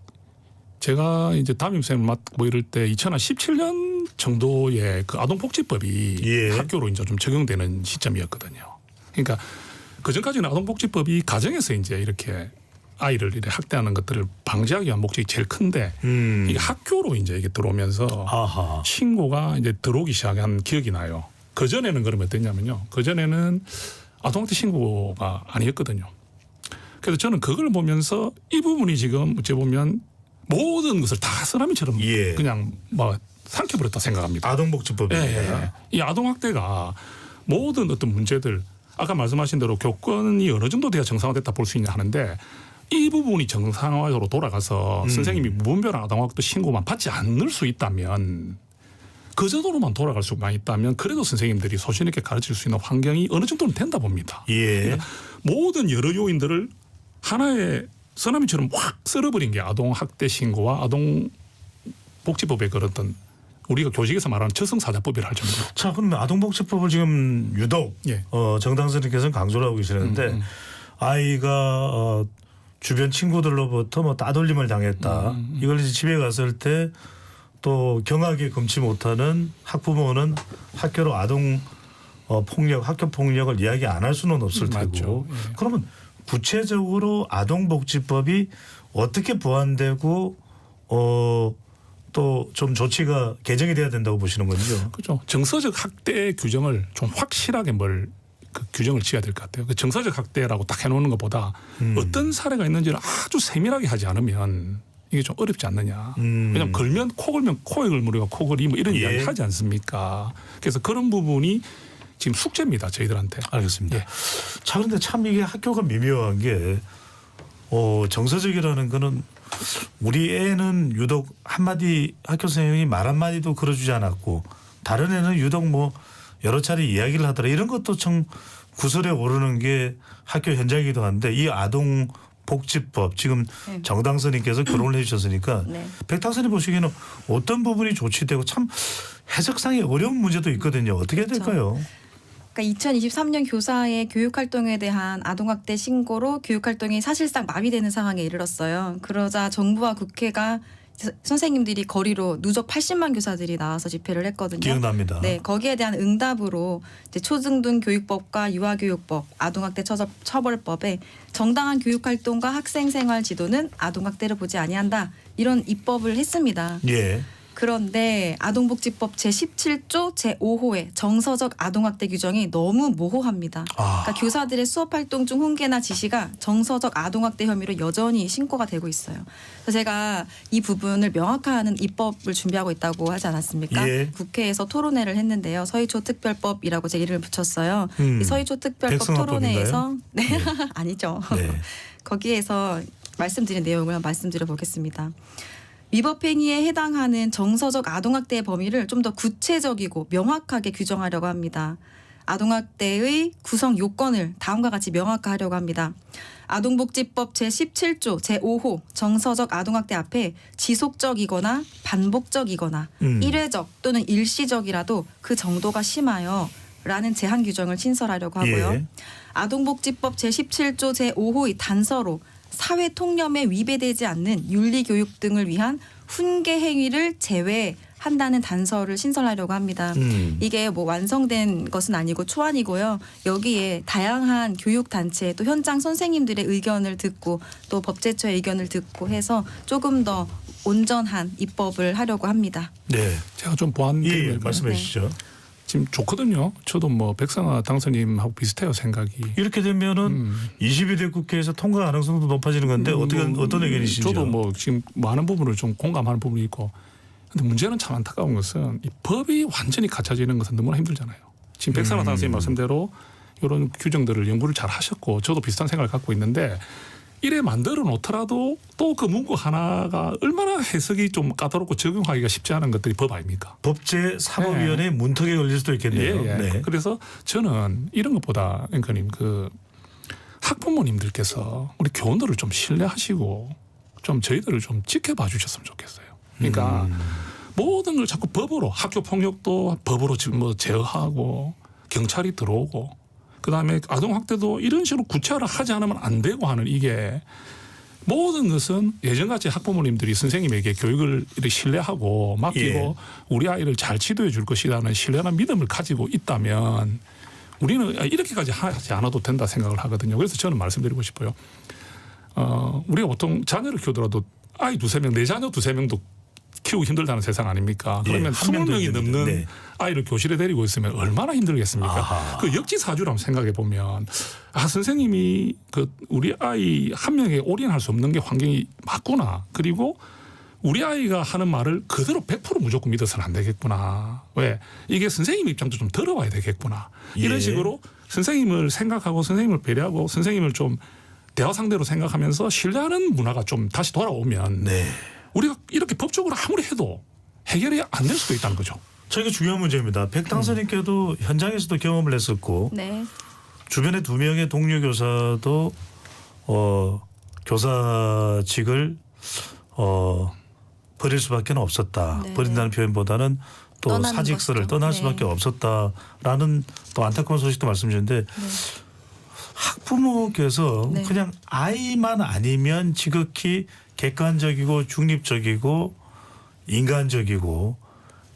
제가 이제 담임선생님 맡고 이럴 때 2017년 정도의 그 아동복지법이 예. 학교로 이제 좀 적용되는 시점이었거든요. 그러니까 그 전까지는 아동복지법이 가정에서 이제 이렇게 아이를 이렇게 학대하는 것들을 방지하기 위한 목적이 제일 큰데 이게 학교로 이제 이게 들어오면서 아하. 신고가 이제 들어오기 시작한 기억이 나요. 그 전에는 그러면 어땠냐면요. 그 전에는 아동학대 신고가 아니었거든요. 그래서 저는 그걸 보면서 이 부분이 지금 어찌 보면 모든 것을 다 쓰나미처럼 예. 그냥 뭐 삼켜버렸다 생각합니다. 아동복지법입니다. 예. 이 아동학대가 모든 어떤 문제들 아까 말씀하신 대로 교권이 어느 정도 돼야 정상화됐다 볼 수 있냐 하는데 이 부분이 정상화로 돌아가서 선생님이 무분별한 아동학대 신고만 받지 않을 수 있다면 그 정도로만 돌아갈 수만 있다면 그래도 선생님들이 소신 있게 가르칠 수 있는 환경이 어느 정도는 된다 봅니다. 예. 그러니까 모든 여러 요인들을 하나의 쓰나미처럼 확 쓸어버린 게 아동학대 신고와 아동복지법의 그런 우리가 교직에서 말하는 처성사자법이라 할 정도로. 자, 그러면 아동복지법을 지금 유독 예. 정당선님께서는 강조를 하고 계시는데 아이가 주변 친구들로부터 뭐 따돌림을 당했다. 이걸 이제 집에 갔을 때 또 경하게 금치 못하는 학부모는 학교로 아동 폭력, 학교 폭력을 이야기 안 할 수는 없을 테고. 맞죠. 예. 그러면 구체적으로 아동복지법이 어떻게 보완되고 또 좀 조치가 개정이 돼야 된다고 보시는 건지요? 그렇죠. 정서적 학대 규정을 좀 확실하게 그 규정을 지어야 될 것 같아요. 그 정서적 학대라고 딱 해놓는 것보다 어떤 사례가 있는지를 아주 세밀하게 하지 않으면 이게 좀 어렵지 않느냐. 왜냐하면 코 걸면 코에 걸무리가 코걸이 뭐 이런 예. 이야기 하지 않습니까? 그래서 그런 부분이 지금 숙제입니다. 저희들한테. 알겠습니다. 예. 자, 그런데 참 이게 학교가 미묘한 게 정서적이라는 거는 우리 애는 유독 한마디 학교 선생님이 말 한마디도 걸어주지 않았고 다른 애는 유독 뭐 여러 차례 이야기를 하더라. 이런 것도 참 구설에 오르는 게 학교 현장이기도 한데 이 아동복지법 지금 네. 정당선님께서 결혼을 해주셨으니까 네. 백탁선이 보시기에는 어떤 부분이 조치되고 참 해석상의 어려운 문제도 있거든요. 어떻게 해야 될까요? 그러니까 2023년 교사의 교육활동에 대한 아동학대 신고로 교육활동이 사실상 마비되는 상황에 이르렀어요. 그러자 정부와 국회가 선생님들이 거리로 누적 80만 교사들이 나와서 집회를 했거든요. 기억납니다. 네, 거기에 대한 응답으로 이제 초중등 교육법과 유아교육법, 아동학대 처벌법에 정당한 교육활동과 학생생활 지도는 아동학대를 보지 아니한다. 이런 입법을 했습니다. 예. 그런데 아동복지법 제17조 제5호의 정서적 아동학대 규정이 너무 모호합니다. 그러니까 교사들의 수업활동 중 훈계나 지시가 정서적 아동학대 혐의로 여전히 신고가 되고 있어요. 그래서 제가 이 부분을 명확화하는 입법을 준비하고 있다고 하지 않았습니까? 예. 국회에서 토론회를 했는데요. 서희초 특별법이라고 제 이름을 붙였어요. 이 서희초 특별법 백성화법인가요? 토론회에서 네. 아니죠. 네. 거기에서 말씀드린 내용을 말씀드려 보겠습니다. 위법행위에 해당하는 정서적 아동학대의 범위를 좀 더 구체적이고 명확하게 규정하려고 합니다. 아동학대의 구성 요건을 다음과 같이 명확화하려고 합니다. 아동복지법 제17조 제5호 정서적 아동학대 앞에 지속적이거나 반복적이거나 일회적 또는 일시적이라도 그 정도가 심하여 라는 제한 규정을 신설하려고 하고요. 예. 아동복지법 제17조 제5호의 단서로 사회통념에 위배되지 않는 윤리교육 등을 위한 훈계 행위를 제외한다는 단서를 신설하려고 합니다. 이게 뭐 완성된 것은 아니고 초안이고요. 여기에 다양한 교육단체 또 현장 선생님들의 의견을 듣고 또 법제처의 의견을 듣고 해서 조금 더 온전한 입법을 하려고 합니다. 네. 제가 좀 보완드리면 예, 말씀해 주시죠. 지금 좋거든요. 저도 뭐 백상아 당선인하고 비슷해요 생각이. 이렇게 되면은 22대 국회에서 통과 가능성도 높아지는 건데 어떤 의견이신지요? 저도 뭐 지금 많은 부분을 좀 공감하는 부분이 있고, 근데 문제는 참 안타까운 것은 이 법이 완전히 갖춰지는 것은 너무나 힘들잖아요. 지금 백상아 당선인 말씀대로 이런 규정들을 연구를 잘 하셨고 저도 비슷한 생각을 갖고 있는데 이래 만들어 놓더라도 또 그 문구 하나가 얼마나 해석이 좀 까다롭고 적용하기가 쉽지 않은 것들이 법 아닙니까? 법제사법위원회 문턱에 걸릴 수도 있겠네요. 예. 네. 그래서 저는 이런 것보다 앵커님 그 학부모님들께서 우리 교원들을 좀 신뢰하시고 좀 저희들을 좀 지켜봐 주셨으면 좋겠어요. 그러니까 모든 걸 자꾸 법으로 학교 폭력도 법으로 지금 뭐 제어하고 경찰이 들어오고 그다음에 아동학대도 이런 식으로 구체화를 하지 않으면 안 되고 하는 이게 모든 것은 예전같이 학부모님들이 선생님에게 교육을 이렇게 신뢰하고 맡기고 예. 우리 아이를 잘 지도해 줄 것이라는 신뢰나 믿음을 가지고 있다면 우리는 이렇게까지 하지 않아도 된다 생각을 하거든요. 그래서 저는 말씀드리고 싶어요. 우리가 보통 자녀를 키우더라도 아이 두세 명, 내 자녀 두세 명도 키우기 힘들다는 세상 아닙니까? 예, 그러면 한 명도 20명이 힘든데. 넘는 네. 아이를 교실에 데리고 있으면 얼마나 힘들겠습니까? 아하. 그 역지사주를 한번 생각해 보면 선생님이 그 우리 아이 한 명에 올인할 수 없는 게 환경이 맞구나. 그리고 우리 아이가 하는 말을 그대로 100% 무조건 믿어서는 안 되겠구나. 왜? 이게 선생님 입장도 좀 들어봐야 되겠구나. 예. 이런 식으로 선생님을 생각하고 선생님을 배려하고 선생님을 좀 대화 상대로 생각하면서 신뢰하는 문화가 좀 다시 돌아오면 네. 우리가 이렇게 법적으로 아무리 해도 해결이 안 될 수도 있다는 거죠. 저게 중요한 문제입니다. 백 당선인께도 현장에서도 경험을 했었고 네. 주변에 2명의 동료 교사도 교사직을 버릴 수밖에 없었다. 네. 버린다는 표현보다는 또 떠나는 사직서를 것이죠. 떠날 네. 수밖에 없었다라는 또 안타까운 소식도 말씀 주셨는데 학부모께서 네. 그냥 아이만 아니면 지극히 객관적이고 중립적이고 인간적이고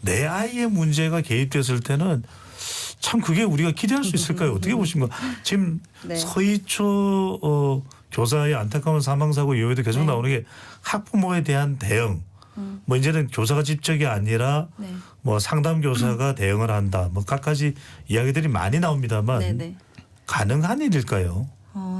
내 아이의 문제가 개입됐을 때는 참 그게 우리가 기대할 수 있을까요? 어떻게 보십니까? 지금 네. 서희초 교사의 안타까운 사망사고 이후에도 계속 네. 나오는 게 학부모에 대한 대응. 뭐 이제는 교사가 직접이 아니라 네. 뭐 상담 교사가 대응을 한다. 뭐 갖가지 이야기들이 많이 나옵니다만 네네. 가능한 일일까요?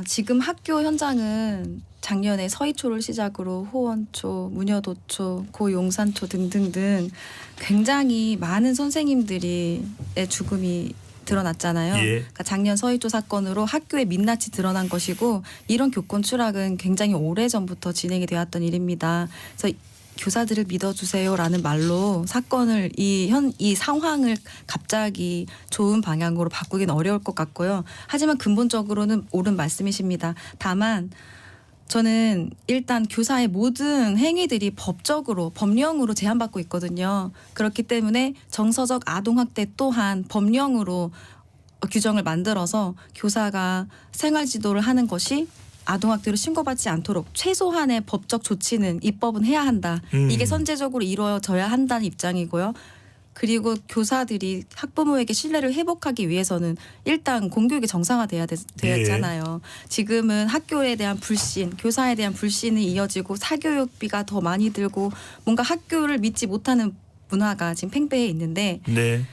지금 학교 현장은 작년에 서희초를 시작으로 호원초, 무녀도초, 고용산초 등등등 굉장히 많은 선생님들의 죽음이 드러났잖아요. 예. 그러니까 작년 서희초 사건으로 학교의 민낯이 드러난 것이고 이런 교권 추락은 굉장히 오래전부터 진행이 되었던 일입니다. 그래서 교사들을 믿어주세요라는 말로 사건을 이 상황을 갑자기 좋은 방향으로 바꾸기는 어려울 것 같고요. 하지만 근본적으로는 옳은 말씀이십니다. 다만 저는 일단 교사의 모든 행위들이 법적으로 법령으로 제한받고 있거든요. 그렇기 때문에 정서적 아동학대 또한 법령으로 규정을 만들어서 교사가 생활지도를 하는 것이 아동학대로 신고받지 않도록 최소한의 법적 조치는 입법은 해야 한다. 이게 선제적으로 이루어져야 한다는 입장이고요. 그리고 교사들이 학부모에게 신뢰를 회복하기 위해서는 일단 공교육이 정상화돼야 되었잖아요. 지금은 학교에 대한 불신, 교사에 대한 불신이 이어지고 사교육비가 더 많이 들고 뭔가 학교를 믿지 못하는 문화가 지금 팽배해 있는데 네.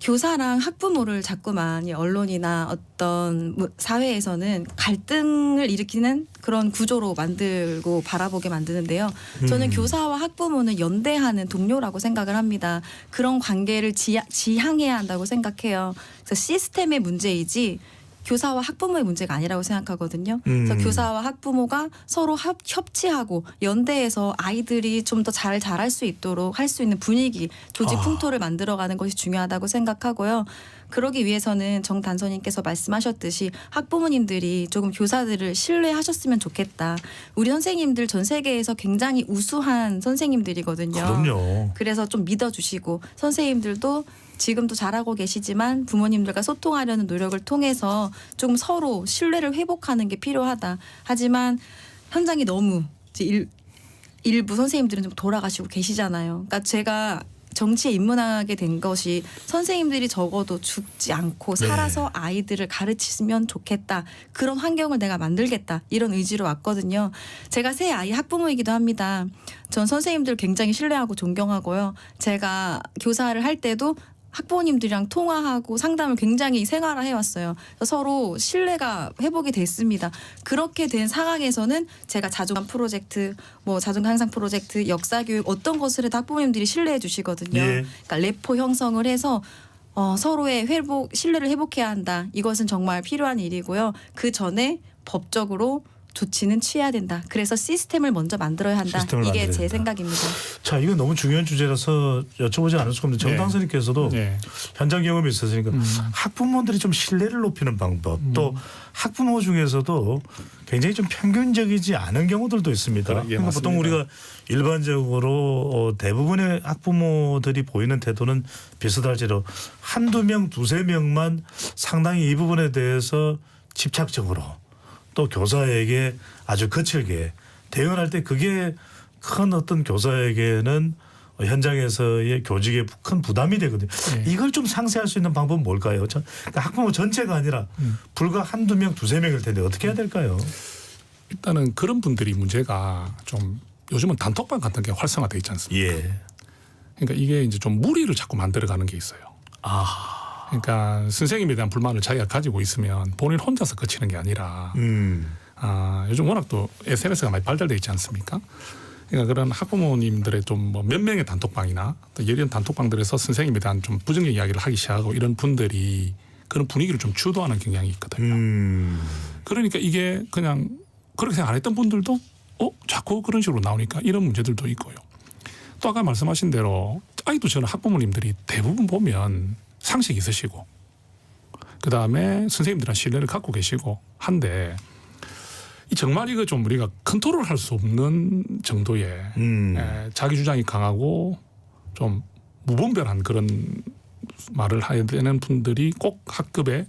교사랑 학부모를 자꾸만 언론이나 어떤 사회에서는 갈등을 일으키는 그런 구조로 만들고 바라보게 만드는데요. 저는 교사와 학부모는 연대하는 동료라고 생각을 합니다. 그런 관계를 지향해야 한다고 생각해요. 그래서 시스템의 문제이지 교사와 학부모의 문제가 아니라고 생각하거든요. 그래서 교사와 학부모가 서로 협치하고 연대해서 아이들이 좀 더 잘 자랄 수 있도록 할 수 있는 분위기, 조직 풍토를 만들어가는 것이 중요하다고 생각하고요. 그러기 위해서는 정 단서님께서 말씀하셨듯이 학부모님들이 조금 교사들을 신뢰하셨으면 좋겠다. 우리 선생님들 전 세계에서 굉장히 우수한 선생님들이거든요. 그럼요. 그래서 좀 믿어주시고 선생님들도 지금도 잘하고 계시지만 부모님들과 소통하려는 노력을 통해서 조금 서로 신뢰를 회복하는 게 필요하다. 하지만 현장이 너무 이제 일부 선생님들은 좀 돌아가시고 계시잖아요. 그러니까 제가 정치에 입문하게 된 것이 선생님들이 적어도 죽지 않고 살아서 아이들을 가르치면 좋겠다. 그런 환경을 내가 만들겠다. 이런 의지로 왔거든요. 제가 새 아이 학부모이기도 합니다. 전 선생님들 굉장히 신뢰하고 존경하고요. 제가 교사를 할 때도 학부모님들이랑 통화하고 상담을 굉장히 생활화 해왔어요. 그래서 서로 신뢰가 회복이 됐습니다. 그렇게 된 상황에서는 제가 자존감 프로젝트, 뭐 자존감 향상 프로젝트, 역사교육 어떤 것을 해도 학부모님들이 신뢰해 주시거든요. 예. 그러니까 레포 형성을 해서 서로의 신뢰를 회복해야 한다. 이것은 정말 필요한 일이고요. 그 전에 법적으로 조치는 취해야 된다. 그래서 시스템을 먼저 만들어야 한다. 시스템을 이게 만들어야 제 된다. 생각입니다. 자, 이건 너무 중요한 주제라서 여쭤보지 않을 수가 없는데 정 당선인께서도 현장 경험이 있으시니까 학부모들이 좀 신뢰를 높이는 방법 또 학부모 중에서도 굉장히 좀 평균적이지 않은 경우들도 있습니다. 그러니까 보통 우리가 일반적으로 대부분의 학부모들이 보이는 태도는 비슷할지라도 한두 명, 두세 명만 상당히 이 부분에 대해서 집착적으로 또 교사에게 아주 거칠게 대응을 할 때 그게 큰 어떤 교사에게는 현장에서의 교직에 큰 부담이 되거든요. 이걸 좀 상쇄할 수 있는 방법은 뭘까요? 그러니까 학부모 전체가 아니라 불과 한두 명, 두세 명일 텐데 어떻게 해야 될까요? 일단은 그런 분들이 문제가 좀 요즘은 단톡방 같은 게 활성화돼 있지 않습니까? 예. 그러니까 이게 이제 좀 무리를 자꾸 만들어가는 게 있어요. 그러니까 선생님에 대한 불만을 자기가 가지고 있으면 본인 혼자서 거치는 게 아니라 요즘 워낙 또 SNS가 많이 발달돼 있지 않습니까? 그러니까 그런 학부모님들의 좀 뭐 몇 명의 단톡방이나 또 예리한 단톡방들에서 선생님에 대한 좀 부정적 이야기를 하기 시작하고 이런 분들이 그런 분위기를 좀 주도하는 경향이 있거든요. 그러니까 이게 그냥 그렇게 생각 안 했던 분들도 자꾸 그런 식으로 나오니까 이런 문제들도 있고요. 또 아까 말씀하신 대로 아이도 저는 학부모님들이 대부분 보면 상식이 있으시고 그다음에 선생님들한 신뢰를 갖고 계시고 한데 정말 이거 좀 우리가 컨트롤할 수 없는 정도의 자기 주장이 강하고 좀 무분별한 그런 말을 해야 되는 분들이 꼭 학급에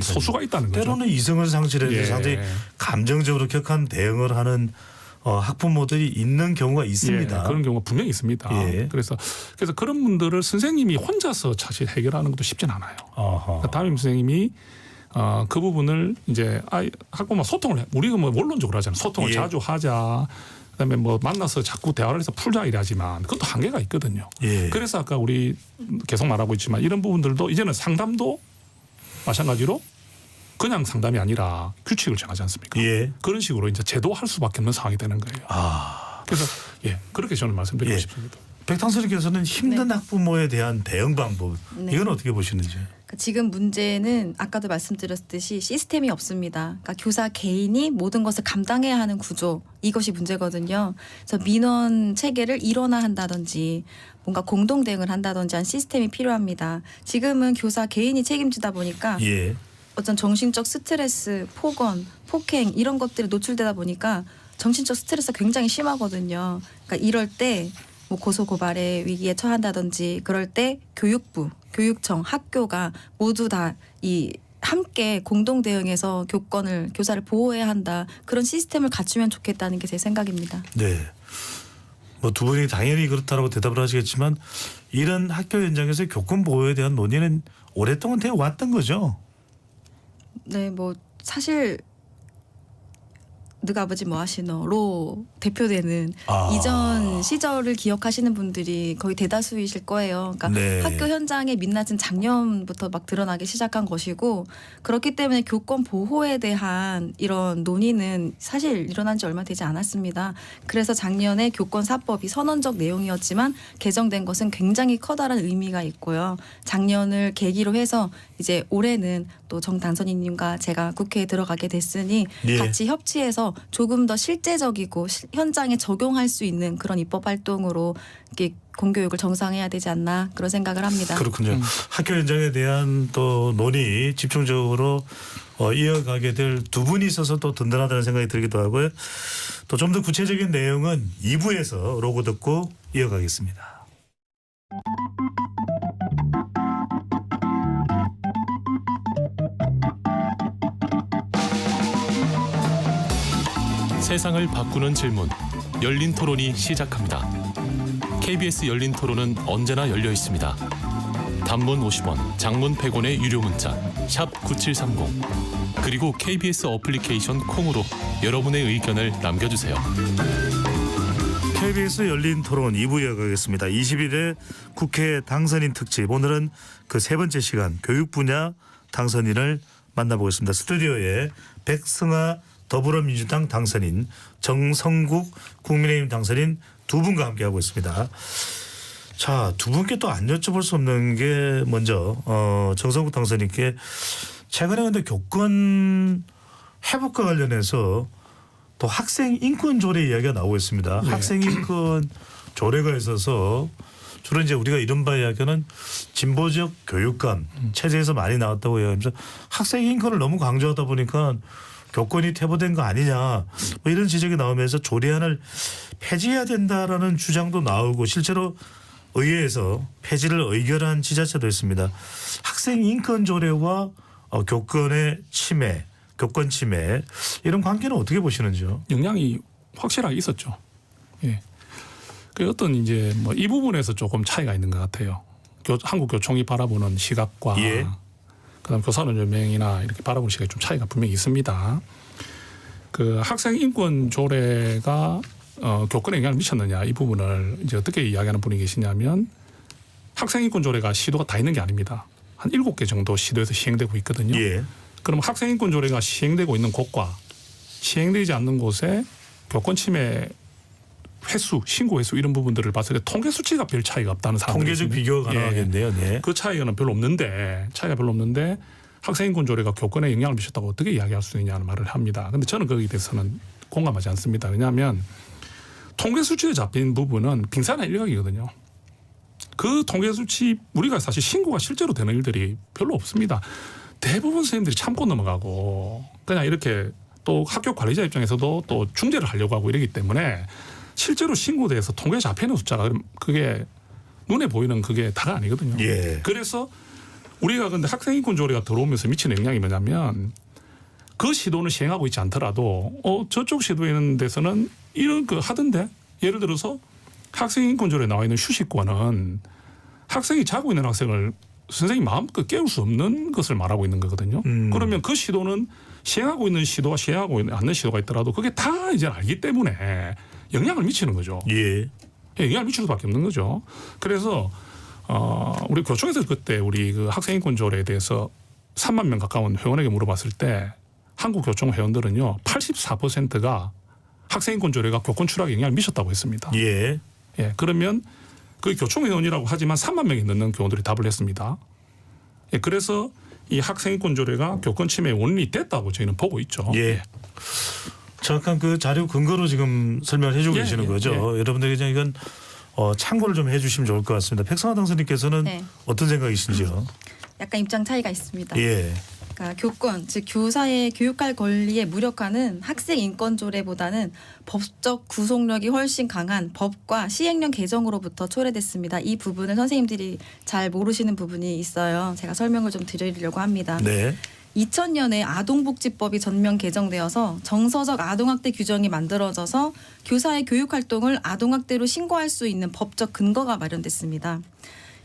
소수가 있다는 거죠. 때로는 이성을 상실해서 상당히 감정적으로 격한 대응을 하는 학부모들이 있는 경우가 있습니다. 그런 경우가 분명히 있습니다. 그래서 그런 분들을 선생님이 혼자서 사실 해결하는 것도 쉽진 않아요. 그러니까 담임 선생님이 그 부분을 이제 학부모 소통을 우리가 뭐 원론적으로 하잖아요. 소통을 자주 하자. 그다음에 뭐 만나서 자꾸 대화를 해서 풀자 이러지만 그것도 한계가 있거든요. 그래서 아까 우리 계속 말하고 있지만 이런 부분들도 이제는 상담도 마찬가지로 그냥 상담이 아니라 규칙을 정하지 않습니까? 그런 식으로 이제 제도할 수밖에 없는 상황이 되는 거예요. 그래서 그렇게 저는 말씀드리고 싶습니다. 백당선님께서는 힘든 학부모에 대한 대응 방법 이건 어떻게 보시는지? 지금 문제는 아까도 말씀드렸듯이 시스템이 없습니다. 그러니까 교사 개인이 모든 것을 감당해야 하는 구조 이것이 문제거든요. 그래서 민원 체계를 일원화한다든지 뭔가 공동 대응을 한다든지 한 시스템이 필요합니다. 지금은 교사 개인이 책임지다 보니까 어떤 정신적 스트레스, 폭언, 폭행 이런 것들에 노출되다 보니까 정신적 스트레스가 굉장히 심하거든요. 그러니까 이럴 때 뭐 고소고발의 위기에 처한다든지 그럴 때 교육부, 교육청, 학교가 모두 다 함께 공동 대응해서 교사를 보호해야 한다. 그런 시스템을 갖추면 좋겠다는 게 제 생각입니다. 네. 뭐 두 분이 당연히 그렇다라고 대답을 하시겠지만 이런 학교 현장에서 교권 보호에 대한 논의는 오랫동안 되어 왔던 거죠. 네, 뭐 사실 너가 아버지 뭐 하시노로 대표되는 이전 시절을 기억하시는 분들이 거의 대다수이실 거예요. 그러니까 학교 현장의 민낯은 작년부터 막 드러나기 시작한 것이고 그렇기 때문에 교권 보호에 대한 이런 논의는 사실 일어난 지 얼마 되지 않았습니다. 그래서 작년에 교권사법이 선언적 내용이었지만 개정된 것은 굉장히 커다란 의미가 있고요. 작년을 계기로 해서 이제 올해는 또 정 당선인님과 제가 국회에 들어가게 됐으니 예. 같이 협치해서 조금 더 실제적이고 현장에 적용할 수 있는 그런 입법 활동으로 이렇게 공교육을 정상해야 되지 않나 그런 생각을 합니다. 그렇군요. 학교 현장에 대한 또 논의 집중적으로 이어가게 될 두 분이 있어서 또 든든하다는 생각이 들기도 하고요. 또 좀 더 구체적인 내용은 2부에서 로고 듣고 이어가겠습니다. 세상을 바꾸는 질문 열린 토론이 시작합니다. KBS 열린 토론은 언제나 열려 있습니다. 단문 50원, 장문 100원의 유료 문자 샵 9730 그리고 KBS 어플리케이션 콩으로 여러분의 의견을 남겨주세요. KBS 열린 토론 2부 이어가겠습니다. 20일에 국회 당선인 특집 오늘은 그 세 번째 시간 교육 분야 당선인을 만나보겠습니다. 스튜디오에 백승아 더불어민주당 당선인, 정성국 국민의힘 당선인 두 분과 함께하고 있습니다. 자, 두 분께 또 안 여쭤볼 수 없는 게 먼저 정성국 당선인께 최근에 근데 교권 회복과 관련해서 또 학생 인권 조례 이야기가 나오고 있습니다. 네. 학생 인권 조례가 있어서 주로 이제 우리가 이른바 이야기하는 진보적 교육감 체제에서 많이 나왔다고 해요. 그래서 학생 인권을 너무 강조하다 보니까 교권이 퇴보된 거 아니냐 뭐 이런 지적이 나오면서 조례안을 폐지해야 된다라는 주장도 나오고 실제로 의회에서 폐지를 의결한 지자체도 있습니다. 학생 인권 조례와 교권의 침해, 교권 침해 이런 관계는 어떻게 보시는지요? 영향이 확실하게 있었죠. 예. 그 어떤 이제 뭐 이 부분에서 조금 차이가 있는 것 같아요. 한국 교총이 바라보는 시각과 예. 그다음 교사노조명이나 이렇게 바라보는 시각이 좀 차이가 분명히 있습니다. 그 학생 인권 조례가 교권에 영향을 미쳤느냐 이 부분을 이제 어떻게 이야기하는 분이 계시냐면 학생 인권 조례가 시도가 다 있는 게 아닙니다. 한 7개 정도 시도에서 시행되고 있거든요. 예. 그럼 학생 인권 조례가 시행되고 있는 곳과 시행되지 않는 곳에 교권 침해 횟수, 신고 횟수 이런 부분들을 봤을 때 통계 수치가 별 차이가 없다는 사람들이 통계적 있습니다. 비교가 가능하겠네요. 네. 그 차이가 별로 없는데 학생 인권 조례가 교권에 영향을 미쳤다고 어떻게 이야기할 수 있냐는 말을 합니다. 그런데 저는 거기에 대해서는 공감하지 않습니다. 왜냐하면 통계 수치에 잡힌 부분은 빙산의 일각이거든요. 그 통계 수치 우리가 사실 신고가 실제로 되는 일들이 별로 없습니다. 대부분 선생님들이 참고 넘어가고 그냥 이렇게 또 학교 관리자 입장에서도 또 중재를 하려고 하고 이러기 때문에 실제로 신고돼서 통계에 잡히는 숫자가 그게 눈에 보이는 그게 다가 아니거든요. 예. 그래서 우리가 근데 학생인권조례가 들어오면서 미치는 영향이 뭐냐면 그 시도는 시행하고 있지 않더라도 저쪽 시도에 있는 데서는 이런 그 하던데 예를 들어서 학생인권조례에 나와 있는 휴식권은 학생이 자고 있는 학생을 선생님이 마음껏 깨울 수 없는 것을 말하고 있는 거거든요. 그러면 그 시도는 시행하고 있는 시도와 시행하고 않는 시도가 있더라도 그게 다 이제 알기 때문에 영향을 미치는 거죠. 예. 영향을 미칠 수밖에 없는 거죠. 그래서 우리 교총에서 그때 우리 그 학생인권조례에 대해서 3만 명 가까운 회원에게 물어봤을 때 한국 교총 회원들은요 84%가 학생인권조례가 교권 추락에 영향을 미쳤다고 했습니다. 예. 예, 그러면 그 교총 회원이라고 하지만 3만 명이 넘는 교원들이 답을 했습니다. 예, 그래서 이 학생인권조례가 교권 침해의 원인이 됐다고 저희는 보고 있죠. 예. 잠깐 그 자료 근거로 지금 설명을 해주고 예, 계시는 예, 거죠. 예. 여러분들이 그냥 이건 참고를 좀 해주시면 좋을 것 같습니다. 백성화 당선인께서는 네. 어떤 생각이신지요? 약간 입장 차이가 있습니다. 예. 그러니까 교권, 즉 교사의 교육할 권리에 무력화는 학생 인권 조례보다는 법적 구속력이 훨씬 강한 법과 시행령 개정으로부터 초래됐습니다. 이 부분을 선생님들이 잘 모르시는 부분이 있어요. 제가 설명을 좀 드리려고 합니다. 네. 2000년에 아동복지법이 전면 개정되어서 정서적 아동학대 규정이 만들어져서 교사의 교육활동을 아동학대로 신고할 수 있는 법적 근거가 마련됐습니다.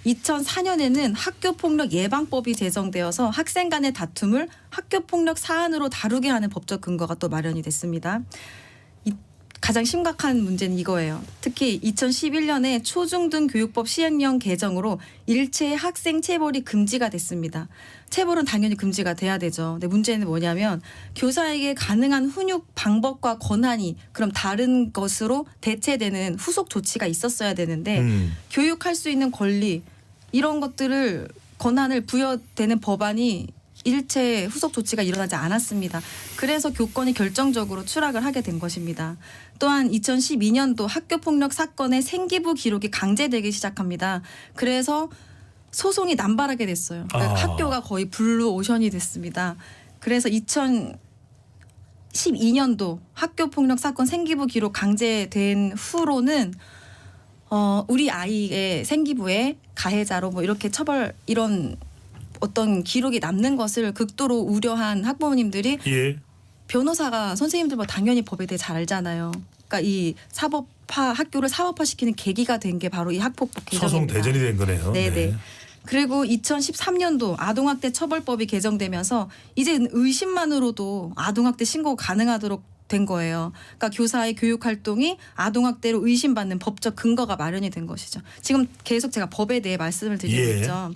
2004년에는 학교폭력 예방법이 제정되어서 학생 간의 다툼을 학교폭력 사안으로 다루게 하는 법적 근거가 또 마련이 됐습니다. 가장 심각한 문제는 이거예요. 특히 2011년에 초중등 교육법 시행령 개정으로 일체의 학생 체벌이 금지가 됐습니다. 체벌은 당연히 금지가 돼야 되죠. 근데 문제는 뭐냐면 교사에게 가능한 훈육 방법과 권한이 그럼 다른 것으로 대체되는 후속 조치가 있었어야 되는데 교육할 수 있는 권리 이런 것들을 권한을 부여되는 법안이 일체 후속 조치가 일어나지 않았습니다. 그래서 교권이 결정적으로 추락을 하게 된 것입니다. 또한 2012년도 학교폭력 사건의 생기부 기록이 강제되기 시작합니다. 그래서 소송이 남발하게 됐어요. 그러니까 학교가 거의 블루오션이 됐습니다. 그래서 2012년도 학교폭력 사건 생기부 기록 강제된 후로는 우리 아이의 생기부에 가해자로 뭐 이렇게 처벌 이런 어떤 기록이 남는 것을 극도로 우려한 학부모님들이 예. 변호사가 선생님들 뭐 당연히 법에 대해 잘 알잖아요. 그러니까 이 사법화 학교를 사법화시키는 계기가 된 게 바로 이 학폭법 개정입니다. 소송 대전이 된 거네요. 네네. 그리고 2013년도 아동학대 처벌법이 개정되면서 이제 의심만으로도 아동학대 신고가 가능하도록 된 거예요. 그러니까 교사의 교육 활동이 아동학대로 의심받는 법적 근거가 마련이 된 것이죠. 지금 계속 제가 법에 대해 말씀을 드리고 예. 있죠.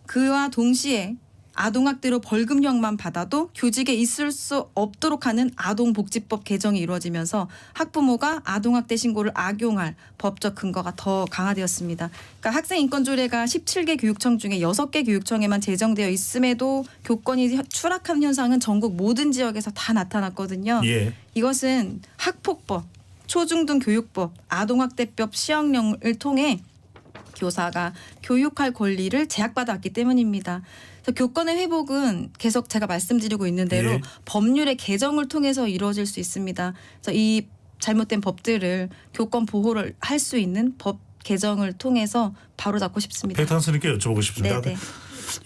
그와 동시에 아동학대로 벌금형만 받아도 교직에 있을 수 없도록 하는 아동복지법 개정이 이루어지면서 학부모가 아동학대 신고를 악용할 법적 근거가 더 강화되었습니다. 그러니까 학생인권조례가 17개 교육청 중에 6개 교육청에만 제정되어 있음에도 교권이 추락한 현상은 전국 모든 지역에서 다 나타났거든요. 예. 이것은 학폭법, 초중등 교육법, 아동학대법 시행령을 통해 교사가 교육할 권리를 제약받았기 때문입니다. 그래서 교권의 회복은 계속 제가 말씀드리고 있는 대로 예. 법률의 개정을 통해서 이루어질 수 있습니다. 그래서 이 잘못된 법들을 교권 보호를 할 수 있는 법 개정을 통해서 바로잡고 싶습니다. 백탄스님께 여쭤보고 싶습니다. 네네.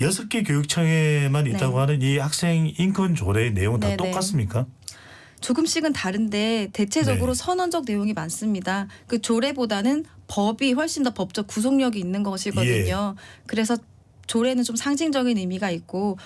6개 교육청에만 있다고 네. 하는 이 학생 인권 조례의 내용은 다 네네. 똑같습니까? 조금씩은 다른데 대체적으로 네. 선언적 내용이 많습니다. 그 조례보다는 법이 훨씬 더 법적 구속력이 있는 것이거든요. 그래서 조례는 좀 상징적인 의미가 있고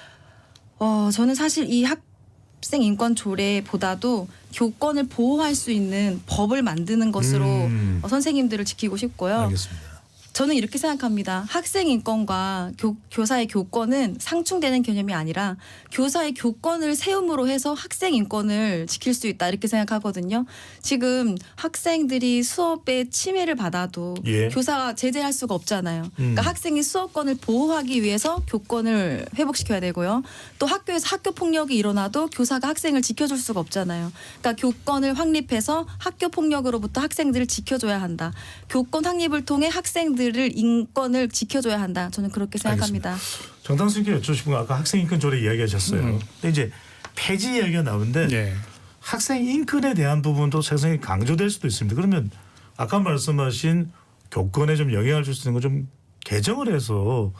저는 사실 이 학생 인권 조례보다도 교권을 보호할 수 있는 법을 만드는 것으로 선생님들을 지키고 싶고요. 알겠습니다. 저는 이렇게 생각합니다. 학생 인권과 교사의 교권은 상충되는 개념이 아니라 교사의 교권을 세움으로 해서 학생 인권을 지킬 수 있다 이렇게 생각하거든요. 지금 학생들이 수업에 침해를 받아도 예. 교사가 제재할 수가 없잖아요. 그러니까 학생이 수업권을 보호하기 위해서 교권을 회복시켜야 되고요. 또 학교에서 학교 폭력이 일어나도 교사가 학생을 지켜줄 수가 없잖아요. 그러니까 교권을 확립해서 학교 폭력으로부터 학생들을 지켜줘야 한다. 교권 확립을 통해 학생들을 인권을 지켜줘야 한다. 저는 그렇게 생각합니다. 정당수님께 여쭤보고 아까 학생 인권 조례 이야기하셨어요. 근데 이제 폐지 이야기가 나오는데 예. 학생 인권에 대한 부분도 상당히 강조될 수도 있습니다. 그러면 아까 말씀하신 교권에 좀 영향을 줄 수 있는 거 좀 개정을 해서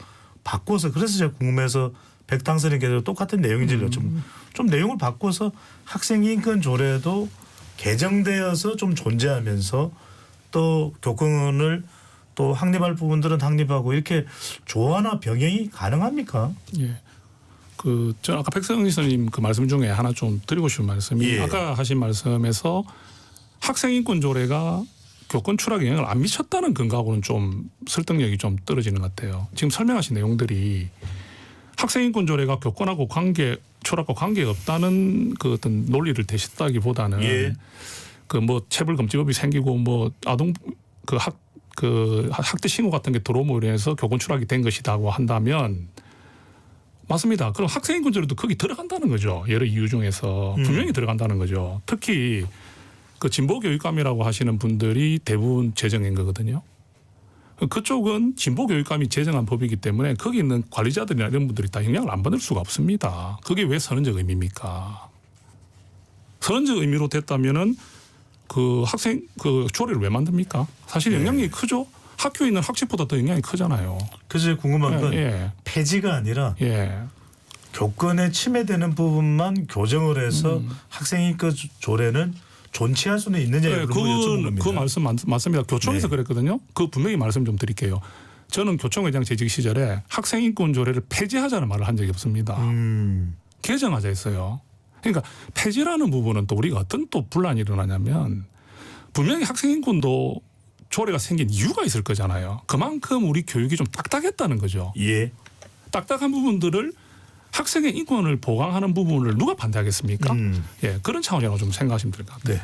바꿔서 그래서 제가 궁금해서 백당선님께서 똑같은 내용인지를 좀 내용을 바꿔서 학생 인권 조례도 개정되어서 좀 존재하면서 또 교권을 또 확립할 부분들은 확립하고 이렇게 조화나 병행이 가능합니까? 예. 저 아까 백성희 선생님 그 말씀 중에 하나 좀 드리고 싶은 말씀이 예. 아까 하신 말씀에서 학생인권 조례가 교권 추락에 영향을 안 미쳤다는 근거하고는 좀 설득력이 좀 떨어지는 것 같아요. 지금 설명하신 내용들이 학생인권 조례가 교권하고 추락과 관계가 없다는 그 어떤 논리를 대신하기보다는 예. 그 뭐 체불금지법이 생기고 뭐 아동 학대 신고 같은 게 들어옴으로 인해서 교권 추락이 된 것이다고 한다면 맞습니다. 그럼 학생인권 조례도 거기 들어간다는 거죠. 여러 이유 중에서 분명히 들어간다는 거죠. 특히 그 진보 교육감이라고 하시는 분들이 대부분 제정인 거거든요. 그쪽은 진보 교육감이 제정한 법이기 때문에 거기 있는 관리자들이나 이런 분들이 다 영향을 안 받을 수가 없습니다. 그게 왜 선언적 의미입니까? 선언적 의미로 됐다면은 그 학생 그 조례를 왜 만듭니까? 사실 영향이 크죠. 학교에 있는 학식보다 더 영향이 크잖아요. 그래서 궁금한 건 예. 폐지가 아니라 예. 교권에 침해되는 부분만 교정을 해서 학생인권 조례는 존치할 수는 있느냐 이런 걸 여쭤본 겁니다. 그 말씀 맞습니다. 교총에서 네. 그랬거든요. 그 분명히 말씀 좀 드릴게요. 저는 교총회장 재직 시절에 학생인권 조례를 폐지하자는 말을 한 적이 없습니다. 개정하자 했어요. 그러니까 폐지라는 부분은 또 우리가 어떤 또 분란이 일어나냐면 분명히 학생인권도 조례가 생긴 이유가 있을 거잖아요. 그만큼 우리 교육이 좀 딱딱했다는 거죠. 예. 딱딱한 부분들을 학생의 인권을 보강하는 부분을 누가 반대하겠습니까? 예, 그런 차원이라고 좀 생각하시면 될 것 같아요. 네.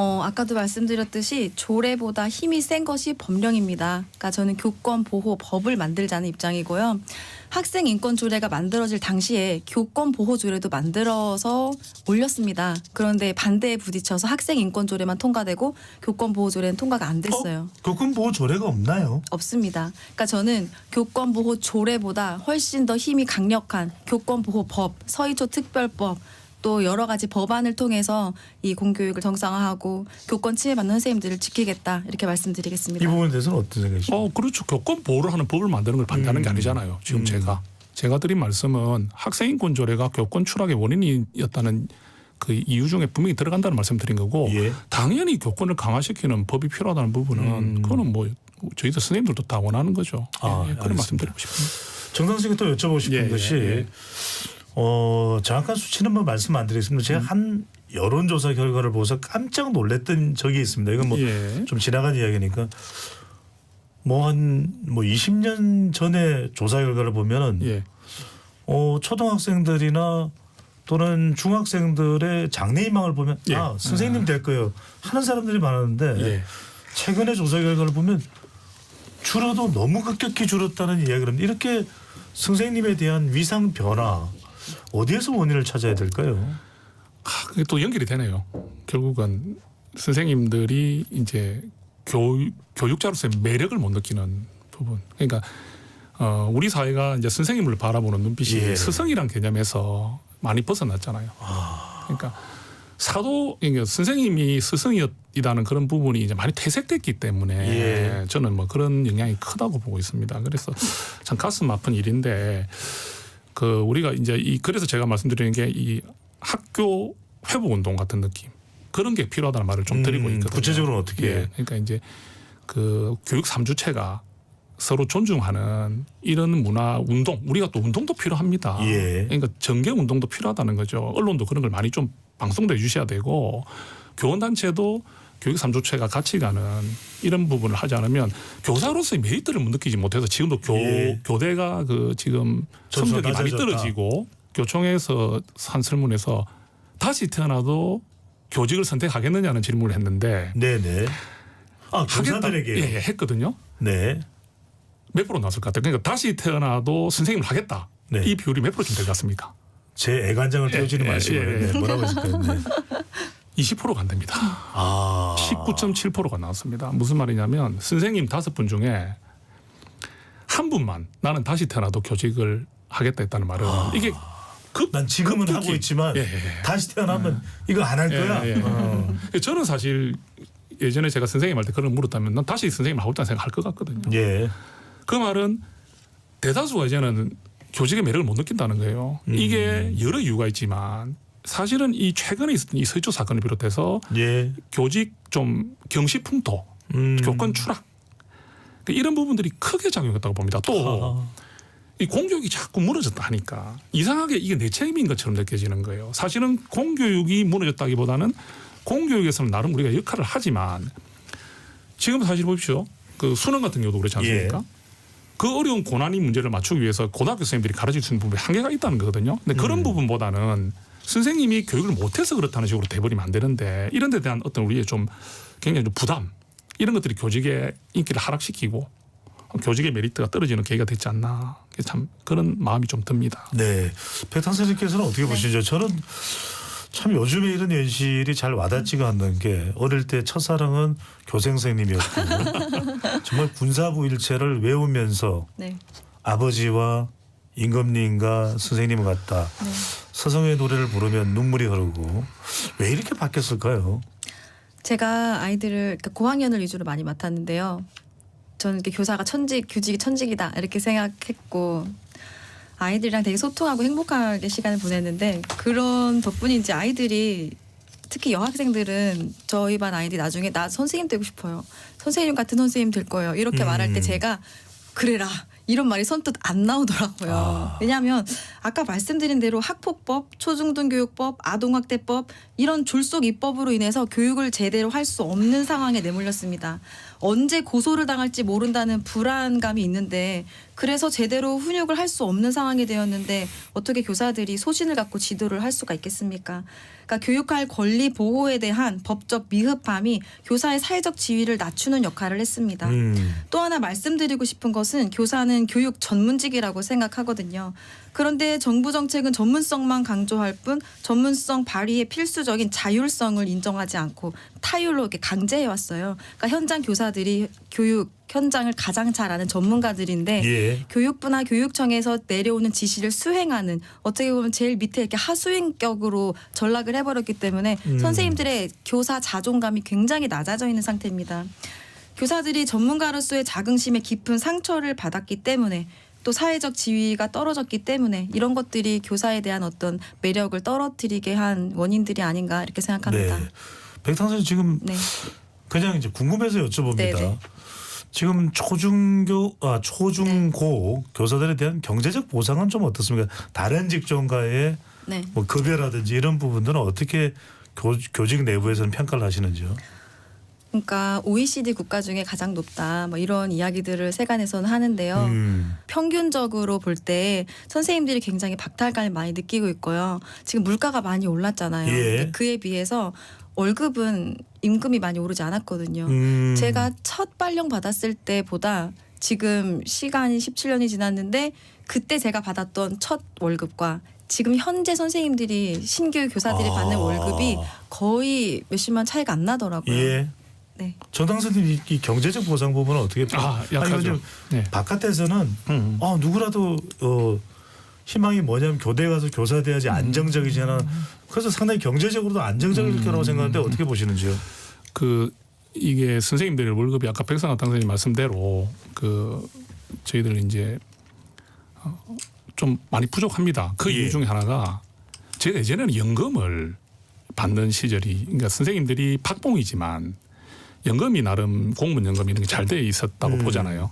아까도 말씀드렸듯이 조례보다 힘이 센 것이 법령입니다. 그러니까 저는 교권보호법을 만들자는 입장이고요. 학생인권조례가 만들어질 당시에 교권보호조례도 만들어서 올렸습니다. 그런데 반대에 부딪혀서 학생인권조례만 통과되고 교권보호조례는 통과가 안 됐어요. 교권보호 조례가 없나요? 없습니다. 그러니까 저는 교권보호조례보다 훨씬 더 힘이 강력한 교권보호법, 서희초 특별법, 또 여러 가지 법안을 통해서 이 공교육을 정상화하고 교권 침해받는 선생님들을 지키겠다 이렇게 말씀드리겠습니다. 이 부분에 대해서는 어떤 생각이십니까? 그렇죠. 교권 보호를 하는 법을 만드는 걸 반대하는 게 아니잖아요. 지금 제가 드린 말씀은 학생인권 조례가 교권 추락의 원인이었다는 그 이유 중에 분명히 들어간다는 말씀드린 거고 예. 당연히 교권을 강화시키는 법이 필요하다는 부분은 그거는 뭐 저희들 선생님들도 다 원하는 거죠. 그런 알겠습니다. 말씀드리고 싶습니다. 정당 씨가 또 여쭤보고 싶은 것이 정확한 수치는 뭐 말씀 안 드리겠습니다. 제가 한 여론조사 결과를 보고서 깜짝 놀랐던 적이 있습니다. 이건 뭐 좀 지나간 이야기니까 한 20년 전에 조사 결과를 보면은 초등학생들이나 또는 중학생들의 장래희망을 보면 선생님 될 거예요 하는 사람들이 많았는데 최근에 조사 결과를 보면 줄어도 너무 급격히 줄었다는 이야기를 합니다. 이렇게 선생님에 대한 위상 변화 어디에서 원인을 찾아야 될까요? 그게 또 연결이 되네요. 결국은 선생님들이 이제 교육자로서의 매력을 못 느끼는 부분. 그러니까 우리 사회가 이제 선생님을 바라보는 눈빛이 스승이란 개념에서 많이 벗어났잖아요. 그러니까 그러니까 선생님이 스승이라는 그런 부분이 이제 많이 퇴색됐기 때문에 저는 뭐 그런 영향이 크다고 보고 있습니다. 그래서 참 가슴 아픈 일인데 우리가 이제 그래서 제가 말씀드리는 게 이 학교 회복 운동 같은 느낌 그런 게 필요하다는 말을 좀 드리고 있거든요. 구체적으로는 어떻게? 그러니까 이제 교육 3주체가 서로 존중하는 이런 문화 운동 우리가 또 운동도 필요합니다. 그러니까 정개 운동도 필요하다는 거죠. 언론도 그런 걸 많이 좀 방송도 해주셔야 되고 교원단체도 교육 3주체가 같이 가는 이런 부분을 하지 않으면 교사로서의 메리트를 느끼지 못해서 지금도 교대가 지금 성적이 많이 떨어지고 교총에서 한 설문에서 다시 태어나도 교직을 선택하겠느냐는 질문을 했는데 네네. 교사들에게 했거든요. 네. 몇 프로 나왔을 것 같아요. 그러니까 다시 태어나도 선생님을 하겠다. 이 비율이 몇 프로쯤 될 것 같습니까? 제 애간장을 태우지는 마시고요. 뭐라고 했을까요? 20%가 안 됩니다. 19.7%가 나왔습니다. 무슨 말이냐면 선생님 5분 중에 한 분만 나는 다시 태어나도 교직을 하겠다 했다는 말은 이게 난 지금은 하고 있지만 다시 태어나면 이거 안 할 거야. 저는 사실 예전에 제가 선생님한테 그런 걸 물었다면 난 다시 선생님 하고 있다는 생각할 것 같거든요. 그 말은 대다수가 이제는 교직의 매력을 못 느낀다는 거예요. 이게 여러 이유가 있지만 사실은 이 최근에 있었던 이 서희초 사건을 비롯해서 교직 좀 경시풍토, 교권 추락 이런 부분들이 크게 작용했다고 봅니다. 또 이 공교육이 자꾸 무너졌다 하니까 이상하게 이게 내 책임인 것처럼 느껴지는 거예요. 사실은 공교육이 무너졌다기보다는 공교육에서는 나름 우리가 역할을 하지만 지금 사실 보십시오. 수능 같은 경우도 그렇지 않습니까? 그 어려운 고난이 문제를 맞추기 위해서 고등학교 선생님들이 가르칠 수 있는 부분에 한계가 있다는 거거든요. 근데 그런 부분보다는 선생님이 교육을 못해서 그렇다는 식으로 돼버리면 안 되는데 이런 데 대한 어떤 우리의 좀 굉장히 좀 부담 이런 것들이 교직의 인기를 하락시키고 교직의 메리트가 떨어지는 계기가 됐지 않나 참 그런 마음이 좀 듭니다. 네, 백탄 선생님께서는 어떻게 보시죠? 저는 참 요즘에 이런 현실이 잘 와닿지가 않는 게 어릴 때 첫사랑은 교생 선생님이었고 정말 군사부 일체를 외우면서 아버지와 임금님과 선생님을 갖다 서성의 노래를 부르면 눈물이 흐르고 왜 이렇게 바뀌었을까요? 제가 아이들을 고학년을 위주로 많이 맡았는데요. 저는 이렇게 교사가 교직이 천직이다 이렇게 생각했고 아이들이랑 되게 소통하고 행복하게 시간을 보냈는데 그런 덕분인지 아이들이 특히 여학생들은 저희 반 아이들이 나중에 나 선생님 되고 싶어요. 선생님 같은 선생님 될 거예요. 이렇게 말할 때 제가 그래라 이런 말이 선뜻 안 나오더라고요. 왜냐하면 아까 말씀드린 대로 학폭법, 초중등교육법, 아동학대법 이런 졸속 입법으로 인해서 교육을 제대로 할 수 없는 상황에 내몰렸습니다. 언제 고소를 당할지 모른다는 불안감이 있는데 그래서 제대로 훈육을 할 수 없는 상황이 되었는데 어떻게 교사들이 소신을 갖고 지도를 할 수가 있겠습니까? 그러니까 교육할 권리 보호에 대한 법적 미흡함이 교사의 사회적 지위를 낮추는 역할을 했습니다. 또 하나 말씀드리고 싶은 것은 교사는 교육 전문직이라고 생각하거든요. 그런데 정부 정책은 전문성만 강조할 뿐 전문성 발휘의 필수적인 자율성을 인정하지 않고 타율로 이렇게 강제해왔어요. 그러니까 현장 교사들이 교육 현장을 가장 잘 아는 전문가들인데 예. 교육부나 교육청에서 내려오는 지시를 수행하는 어떻게 보면 제일 밑에 이렇게 하수인격으로 전락을 해버렸기 때문에 선생님들의 교사 자존감이 굉장히 낮아져 있는 상태입니다. 교사들이 전문가로서의 자긍심에 깊은 상처를 받았기 때문에 또 사회적 지위가 떨어졌기 때문에 이런 것들이 교사에 대한 어떤 매력을 떨어뜨리게 한 원인들이 아닌가 이렇게 생각합니다. 네. 백탕 선생님 지금 네. 그냥 이제 궁금해서 여쭤봅니다. 네네. 지금 초중고 교사들에 대한 경제적 보상은 좀 어떻습니까? 다른 직종과의 네. 뭐 급여라든지 이런 부분들은 어떻게 교직 내부에서는 평가를 하시는지요? 그러니까 OECD 국가 중에 가장 높다 뭐 이런 이야기들을 세간에서는 하는데요. 평균적으로 볼 때 선생님들이 굉장히 박탈감을 많이 느끼고 있고요. 지금 물가가 많이 올랐잖아요. 예. 근데 그에 비해서 월급은 임금이 많이 오르지 않았거든요. 제가 첫 발령 받았을 때보다 지금 시간이 17년이 지났는데 그때 제가 받았던 첫 월급과 지금 현재 선생님들이 신규 교사들이 받는 월급이 거의 몇십만 차이가 안 나더라고요. 예. 네. 정당 선생님 이 경제적 보상 부분은 어떻게 약하죠. 요즘 네. 바깥에서는 누구라도 희망이 뭐냐면 교대에 가서 교사 돼야지 안정적이잖아. 그래서 상당히 경제적으로도 안정적일 거라고 생각하는데 어떻게 보시는지요? 이게 선생님들의 월급이 아까 백상학 당선인 말씀대로 저희들 이제 좀 많이 부족합니다. 그 이유 중에 하나가 제가 예전에는 연금을 받는 시절이 그러니까 선생님들이 박봉이지만 연금이 나름 공무원 연금 이런 게 잘 돼 있었다고 보잖아요.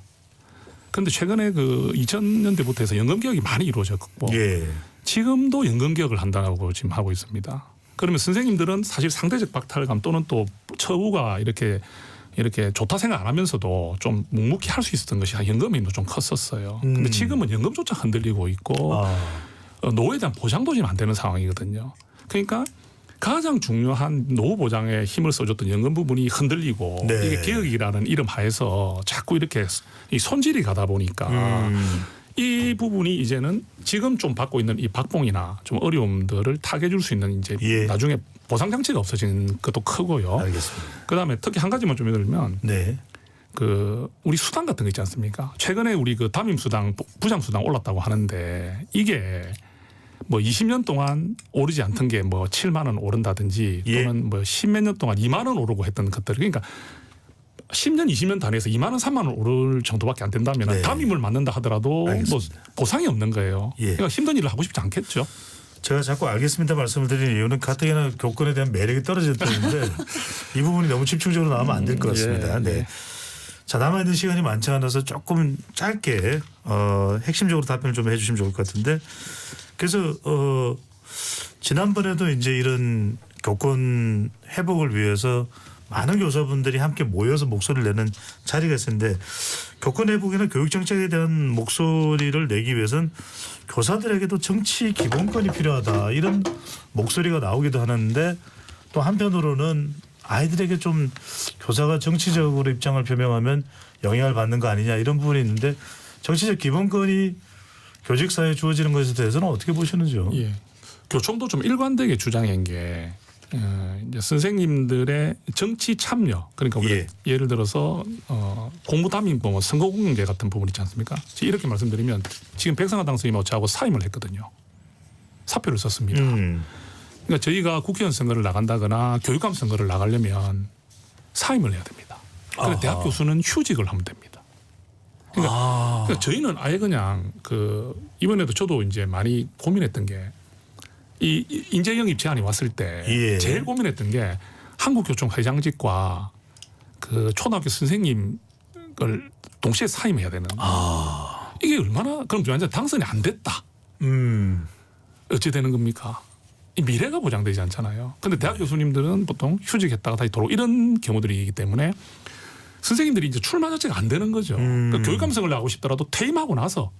그런데 최근에 2000년대부터 해서 연금 개혁이 많이 이루어졌고 예. 지금도 연금 개혁을 한다고 지금 하고 있습니다. 그러면 선생님들은 사실 상대적 박탈감 또는 또 처우가 이렇게 좋다 생각 안 하면서도 좀 묵묵히 할 수 있었던 것이 연금이 좀 컸었어요. 근데 지금은 연금조차 흔들리고 있고 노후에 대한 보장도 지금 안 되는 상황이거든요. 그러니까 가장 중요한 노후 보장에 힘을 써줬던 연금 부분이 흔들리고 네. 이게 개혁이라는 이름 하에서 자꾸 이렇게 이 손질이 가다 보니까 이 부분이 이제는 지금 좀 받고 있는 이 박봉이나 좀 어려움들을 타개해 줄 수 있는 이제 예. 나중에 보상 장치가 없어진 것도 크고요. 알겠습니다. 그다음에 특히 한 가지만 좀 예들면 네. 우리 수당 같은 거 있지 않습니까? 최근에 우리 담임 수당, 부장 수당 올랐다고 하는데 이게 뭐 20년 동안 오르지 않던 게 뭐 7만 원 오른다든지 또는 뭐 10몇 년 동안 2만 원 오르고 했던 것들 그러니까 10년, 20년 단위에서 2만 원, 3만 원 오를 정도밖에 안 된다면 네. 담임을 맡는다 하더라도 알겠습니다. 뭐 보상이 없는 거예요. 예. 그러니까 힘든 일을 하고 싶지 않겠죠. 제가 자꾸 알겠습니다 말씀을 드리는 이유는 가뜩이나 교권에 대한 매력이 떨어졌다는데 이 부분이 너무 집중적으로 나오면 안 될 것 같습니다. 예. 네. 자, 남아있는 시간이 많지 않아서 조금 짧게 핵심적으로 답변을 좀 해주시면 좋을 것 같은데 그래서 지난번에도 이제 이런 교권 회복을 위해서 많은 교사분들이 함께 모여서 목소리를 내는 자리가 있었는데 교권 회복이나 교육 정책에 대한 목소리를 내기 위해서는 교사들에게도 정치 기본권이 필요하다 이런 목소리가 나오기도 하는데 또 한편으로는 아이들에게 좀 교사가 정치적으로 입장을 표명하면 영향을 받는 거 아니냐 이런 부분이 있는데 정치적 기본권이 교직사회에 주어지는 것에 대해서는 어떻게 보시는지요? 예. 교총도 좀 일관되게 주장한 게 이제 선생님들의 정치 참여 그러니까 우리가 예를 들어서 공무 담임법 선거 공개 같은 부분 있지 않습니까? 이렇게 말씀드리면 지금 백상학 당선인하고 저하고 사임을 했거든요. 사표를 썼습니다. 그러니까 저희가 국회의원 선거를 나간다거나 교육감 선거를 나가려면 사임을 해야 됩니다. 그래서 대학 교수는 휴직을 하면 됩니다. 그러니까 저희는 아예 그냥 이번에도 저도 이제 많이 고민했던 게 이 인재 영입 제안이 왔을 때 제일 고민했던 게 한국교총 회장직과 초등학교 선생님을 동시에 사임해야 되는. 이게 얼마나 그럼 완전 당선이 안 됐다. 어찌 되는 겁니까? 이 미래가 보장되지 않잖아요. 근데 대학 교수님들은 보통 휴직했다가 다시 돌아오고 이런 경우들이기 때문에 선생님들이 이제 출마 자체가 안 되는 거죠. 그러니까 교육 감성을 나가고 싶더라도 퇴임하고 나서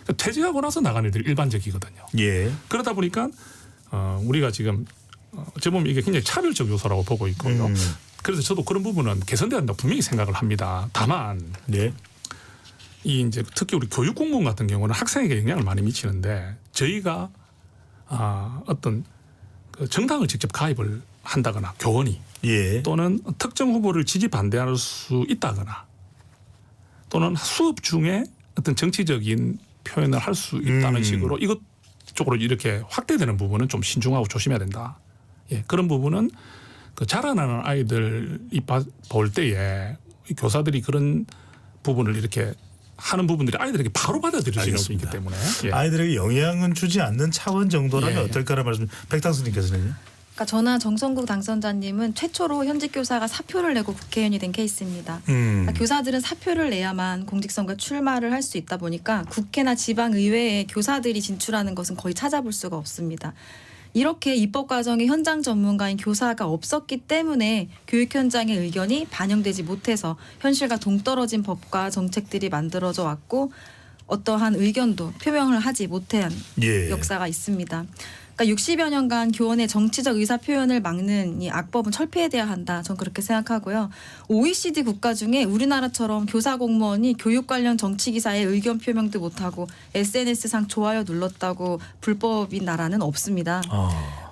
그러니까 퇴직하고 나서 나가는 애들이 일반적이거든요. 예. 그러다 보니까 우리가 지금 제 보면 이게 굉장히 차별적 요소라고 보고 있고요. 그래서 저도 그런 부분은 개선돼야 한다고 분명히 생각을 합니다. 다만 네. 이 이제 특히 우리 교육 공무원 같은 경우는 학생에게 영향을 많이 미치는데 저희가 어떤 그 정당을 직접 가입을 한다거나 교원이 예. 또는 특정 후보를 지지 반대할 수 있다거나 또는 수업 중에 어떤 정치적인 표현을 할 수 있다는 식으로 이것 쪽으로 이렇게 확대되는 부분은 좀 신중하고 조심해야 된다. 예, 그런 부분은 그 자라나는 아이들이 볼 때에 교사들이 그런 부분을 이렇게 하는 부분들이 아이들에게 바로 받아들여지는 수 있기 때문에 예. 아이들에게 영향은 주지 않는 차원 정도라면 예. 어떨까라는 말씀. 백당선님께서는요. 그러니까 저나 정성국 당선자님은 최초로 현직 교사가 사표를 내고 국회의원이 된 케이스입니다. 그러니까 교사들은 사표를 내야만 공직선거에 출마를 할 수 있다 보니까 국회나 지방의회에 교사들이 진출하는 것은 거의 찾아볼 수가 없습니다. 이렇게 입법 과정에 현장 전문가인 교사가 없었기 때문에 교육 현장의 의견이 반영되지 못해서 현실과 동떨어진 법과 정책들이 만들어져 왔고 어떠한 의견도 표명을 하지 못한 예. 역사가 있습니다. 그러니까 60여 년간 교원의 정치적 의사 표현을 막는 이 악법은 철폐돼야 한다. 전 그렇게 생각하고요. OECD 국가 중에 우리나라처럼 교사 공무원이 교육 관련 정치 기사에 의견 표명도 못하고 SNS상 좋아요 눌렀다고 불법인 나라는 없습니다.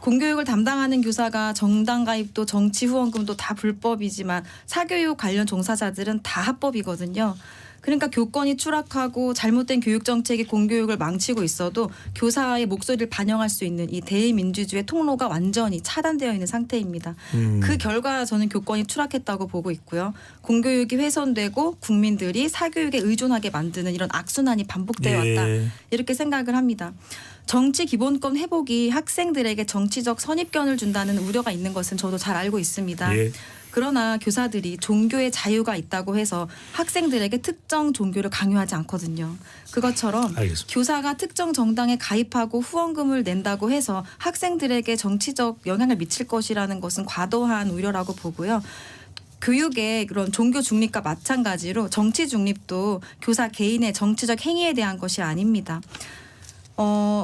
공교육을 담당하는 교사가 정당 가입도 정치 후원금도 다 불법이지만 사교육 관련 종사자들은 다 합법이거든요. 그러니까 교권이 추락하고 잘못된 교육 정책이 공교육을 망치고 있어도 교사의 목소리를 반영할 수 있는 이 대의민주주의 통로가 완전히 차단되어 있는 상태입니다. 그 결과 저는 교권이 추락했다고 보고 있고요. 공교육이 훼손되고 국민들이 사교육에 의존하게 만드는 이런 악순환이 반복되어 왔다. 예. 이렇게 생각을 합니다. 정치 기본권 회복이 학생들에게 정치적 선입견을 준다는 우려가 있는 것은 저도 잘 알고 있습니다. 예. 그러나 교사들이 종교의 자유가 있다고 해서 학생들에게 특정 종교를 강요하지 않거든요. 그것처럼 알겠습니다. 교사가 특정 정당에 가입하고 후원금을 낸다고 해서 학생들에게 정치적 영향을 미칠 것이라는 것은 과도한 우려라고 보고요. 교육의 그런 종교 중립과 마찬가지로 정치 중립도 교사 개인의 정치적 행위에 대한 것이 아닙니다.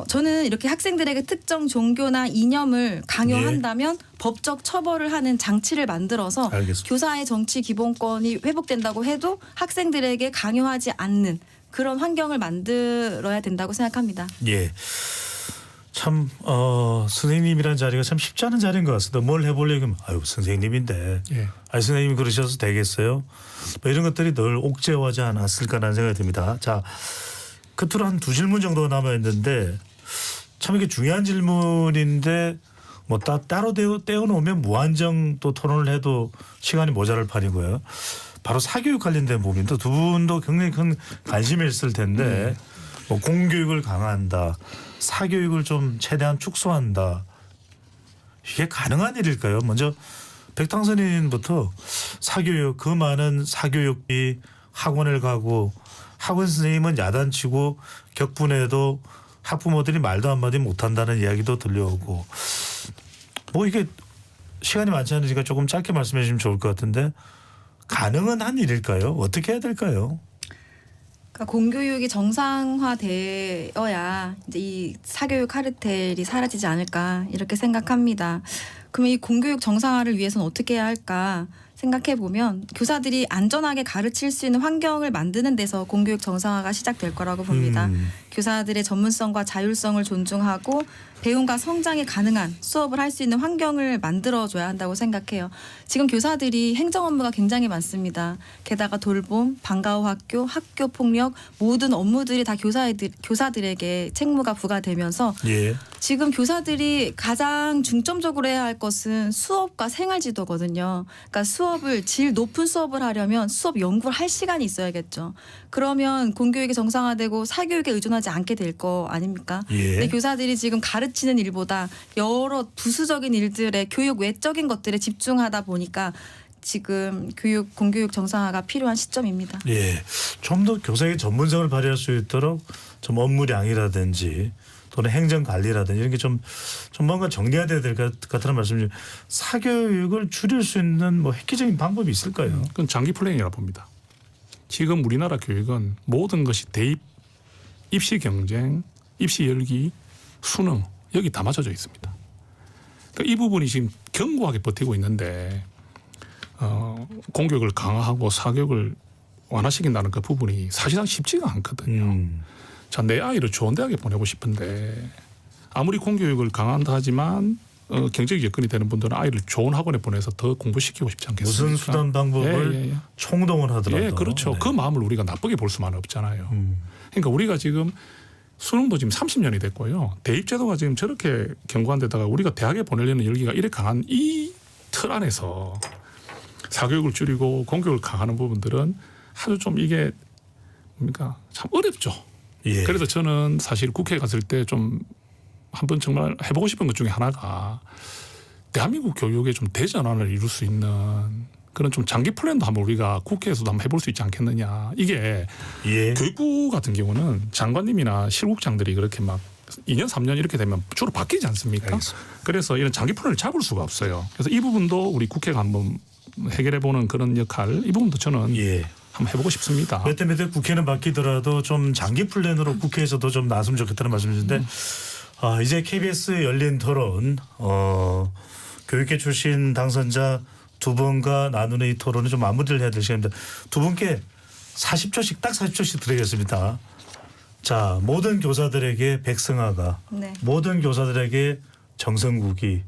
저는 이렇게 학생들에게 특정 종교나 이념을 강요한다면 법적 처벌을 하는 장치를 만들어서 알겠습니다. 교사의 정치 기본권이 회복된다고 해도 학생들에게 강요하지 않는 그런 환경을 만들어야 된다고 생각합니다. 예. 참 선생님이란 자리가 참 쉽지 않은 자리인 것 같습니다. 뭘 해보려고 하면 아유 선생님인데 예. 선생님이 그러셔서 되겠어요? 뭐 이런 것들이 늘 옥죄어하지 않았을까라는 생각이 듭니다. 자, 끝으로 한 두 질문 정도가 남아있는데 참 이게 중요한 질문인데 뭐 따로 떼어놓으면 무한정 또 토론을 해도 시간이 모자랄 판이고요. 바로 사교육 관련된 부분도 두 분도 굉장히 큰 관심이 있을 텐데 뭐 공교육을 강화한다. 사교육을 좀 최대한 축소한다. 이게 가능한 일일까요? 먼저 백탕선님부터 사교육 그 많은 사교육비 학원을 가고 학원 선생님은 야단치고 격분해도 학부모들이 말도 한마디 못한다는 이야기도 들려오고 뭐 이게 시간이 많지 않으니까 조금 짧게 말씀해 주시면 좋을 것 같은데 가능은 한 일일까요? 어떻게 해야 될까요? 그러니까 공교육이 정상화되어야 이제 이 사교육 카르텔이 사라지지 않을까 이렇게 생각합니다. 그러면 이 공교육 정상화를 위해서는 어떻게 해야 할까 생각해 보면 교사들이 안전하게 가르칠 수 있는 환경을 만드는 데서 공교육 정상화가 시작될 거라고 봅니다. 교사들의 전문성과 자율성을 존중하고 배움과 성장이 가능한 수업을 할 수 있는 환경을 만들어줘야 한다고 생각해요. 지금 교사들이 행정 업무가 굉장히 많습니다. 게다가 돌봄, 방과후 학교, 학교 폭력 모든 업무들이 다 교사들에게 책무가 부과되면서 예. 지금 교사들이 가장 중점적으로 해야 할 것은 수업과 생활지도거든요. 그러니까 질 높은 수업을 하려면 수업 연구를 할 시간이 있어야겠죠. 그러면 공교육이 정상화되고 사교육에 의존하지 않게 될 거 아닙니까? 예. 근데 교사들이 지금 가르치는 일보다 여러 부수적인 일들에 교육 외적인 것들에 집중하다 보니까 지금 공교육 정상화가 필요한 시점입니다. 예, 좀 더 교사의 전문성을 발휘할 수 있도록 좀 업무량이라든지 또는 행정 관리라든지 이런 게 좀 뭔가 정리해야 될 것 같다는 말씀이죠. 사교육을 줄일 수 있는 뭐 획기적인 방법이 있을까요? 그건 장기 플랜이라 봅니다. 지금 우리나라 교육은 모든 것이 대입, 입시 경쟁, 입시 열기, 수능 여기 다 맞춰져 있습니다. 그러니까 이 부분이 지금 견고하게 버티고 있는데 공교육을 강화하고 사교육을 완화시킨다는 그 부분이 사실상 쉽지가 않거든요. 자, 내 아이를 좋은 대학에 보내고 싶은데 아무리 공교육을 강화한다 하지만 경제적 여건이 되는 분들은 아이를 좋은 학원에 보내서 더 공부시키고 싶지 않겠습니까? 무슨 수단 방법을 총동원 하더라도. 예, 그렇죠. 그 마음을 우리가 나쁘게 볼 수만은 없잖아요. 그러니까 우리가 지금 수능도 지금 30년이 됐고요. 대입제도가 지금 저렇게 견고한 데다가 우리가 대학에 보내려는 열기가 이렇게 강한 이 틀 안에서 사교육을 줄이고 공교육을 강화하는 부분들은 아주 좀 이게 뭡니까 참 어렵죠. 예. 그래서 저는 사실 국회에 갔을 때 좀 한번 정말 해보고 싶은 것 중에 하나가 대한민국 교육의 좀 대전환을 이룰 수 있는 그런 좀 장기 플랜도 한번 우리가 국회에서도 한번 해볼 수 있지 않겠느냐. 이게 예. 교육부 같은 경우는 장관님이나 실국장들이 그렇게 막 2년 3년 이렇게 되면 주로 바뀌지 않습니까? 알겠습니다. 그래서 이런 장기 플랜을 잡을 수가 없어요. 그래서 이 부분도 우리 국회가 한번 해결해보는 그런 역할 이 부분도 저는 예. 한번 해보고 싶습니다. 몇 대 국회는 바뀌더라도 좀 장기 플랜으로 국회에서도 좀 나왔으면 좋겠다는 말씀이신데 이제 KBS 열린 토론 교육계 출신 당선자 두 분과 나누는 이 토론을 좀 마무리를 해야 될 시간입니다. 두 분께 40초씩 딱 40초씩 드리겠습니다. 자, 모든 교사들에게 백승아가 네. 모든 교사들에게 정성국이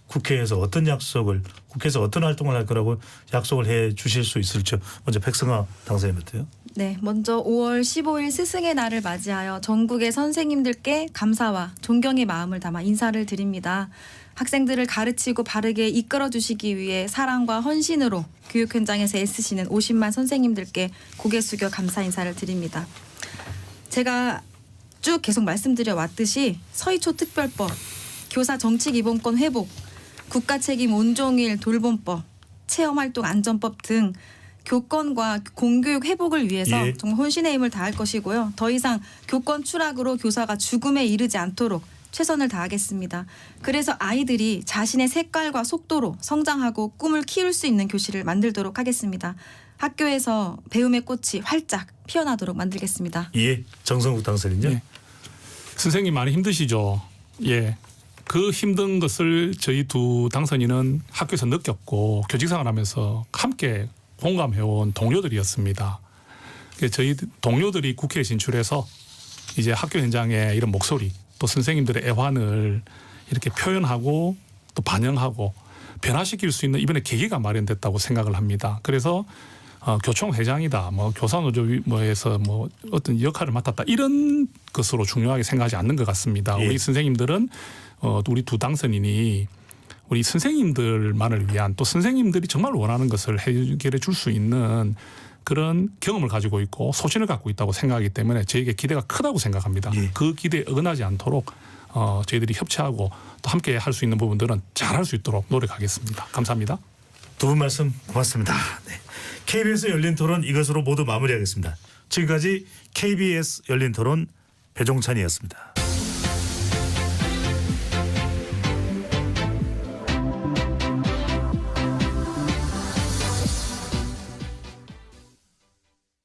국회에서 어떤 약속을 국회에서 어떤 활동을 할 거라고 약속을 해 주실 수 있을지 먼저 백승아 당선인부터요. 네, 먼저 5월 15일 스승의 날을 맞이하여 전국의 선생님들께 감사와 존경의 마음을 담아 인사를 드립니다. 학생들을 가르치고 바르게 이끌어 주시기 위해 사랑과 헌신으로 교육 현장에서 애쓰시는 50만 선생님들께 고개 숙여 감사 인사를 드립니다. 제가 쭉 계속 말씀드려 왔듯이 서희초 특별법, 교사 정치 기본권 회복, 국가 책임 온종일 돌봄법, 체험활동 안전법 등 교권과 공교육 회복을 위해서 예. 정말 혼신의 힘을 다할 것이고요. 더 이상 교권 추락으로 교사가 죽음에 이르지 않도록 최선을 다하겠습니다. 그래서 아이들이 자신의 색깔과 속도로 성장하고 꿈을 키울 수 있는 교실을 만들도록 하겠습니다. 학교에서 배움의 꽃이 활짝 피어나도록 만들겠습니다. 예, 정성국 당선인요. 예. 선생님 많이 힘드시죠? 예. 그 힘든 것을 저희 두 당선인은 학교에서 느꼈고 교직생활 하면서 함께 공감해온 동료들이었습니다. 저희 동료들이 국회에 진출해서 이제 학교 현장의 이런 목소리 또 선생님들의 애환을 이렇게 표현하고 또 반영하고 변화시킬 수 있는 이번에 계기가 마련됐다고 생각을 합니다. 그래서 교총 회장이다, 뭐 교사노조에서 뭐 어떤 역할을 맡았다 이런 것으로 중요하게 생각하지 않는 것 같습니다. 예. 우리 선생님들은 우리 두 당선인이 우리 선생님들만을 위한 또 선생님들이 정말 원하는 것을 해결해 줄 수 있는 그런 경험을 가지고 있고 소신을 갖고 있다고 생각하기 때문에 저에게 기대가 크다고 생각합니다. 예. 그 기대에 어긋나지 않도록 저희들이 협치하고 또 함께 할 수 있는 부분들은 잘할 수 있도록 노력하겠습니다. 감사합니다. 두 분 말씀 고맙습니다. 네. KBS 열린 토론 이것으로 모두 마무리하겠습니다. 지금까지 KBS 열린 토론 배종찬이었습니다.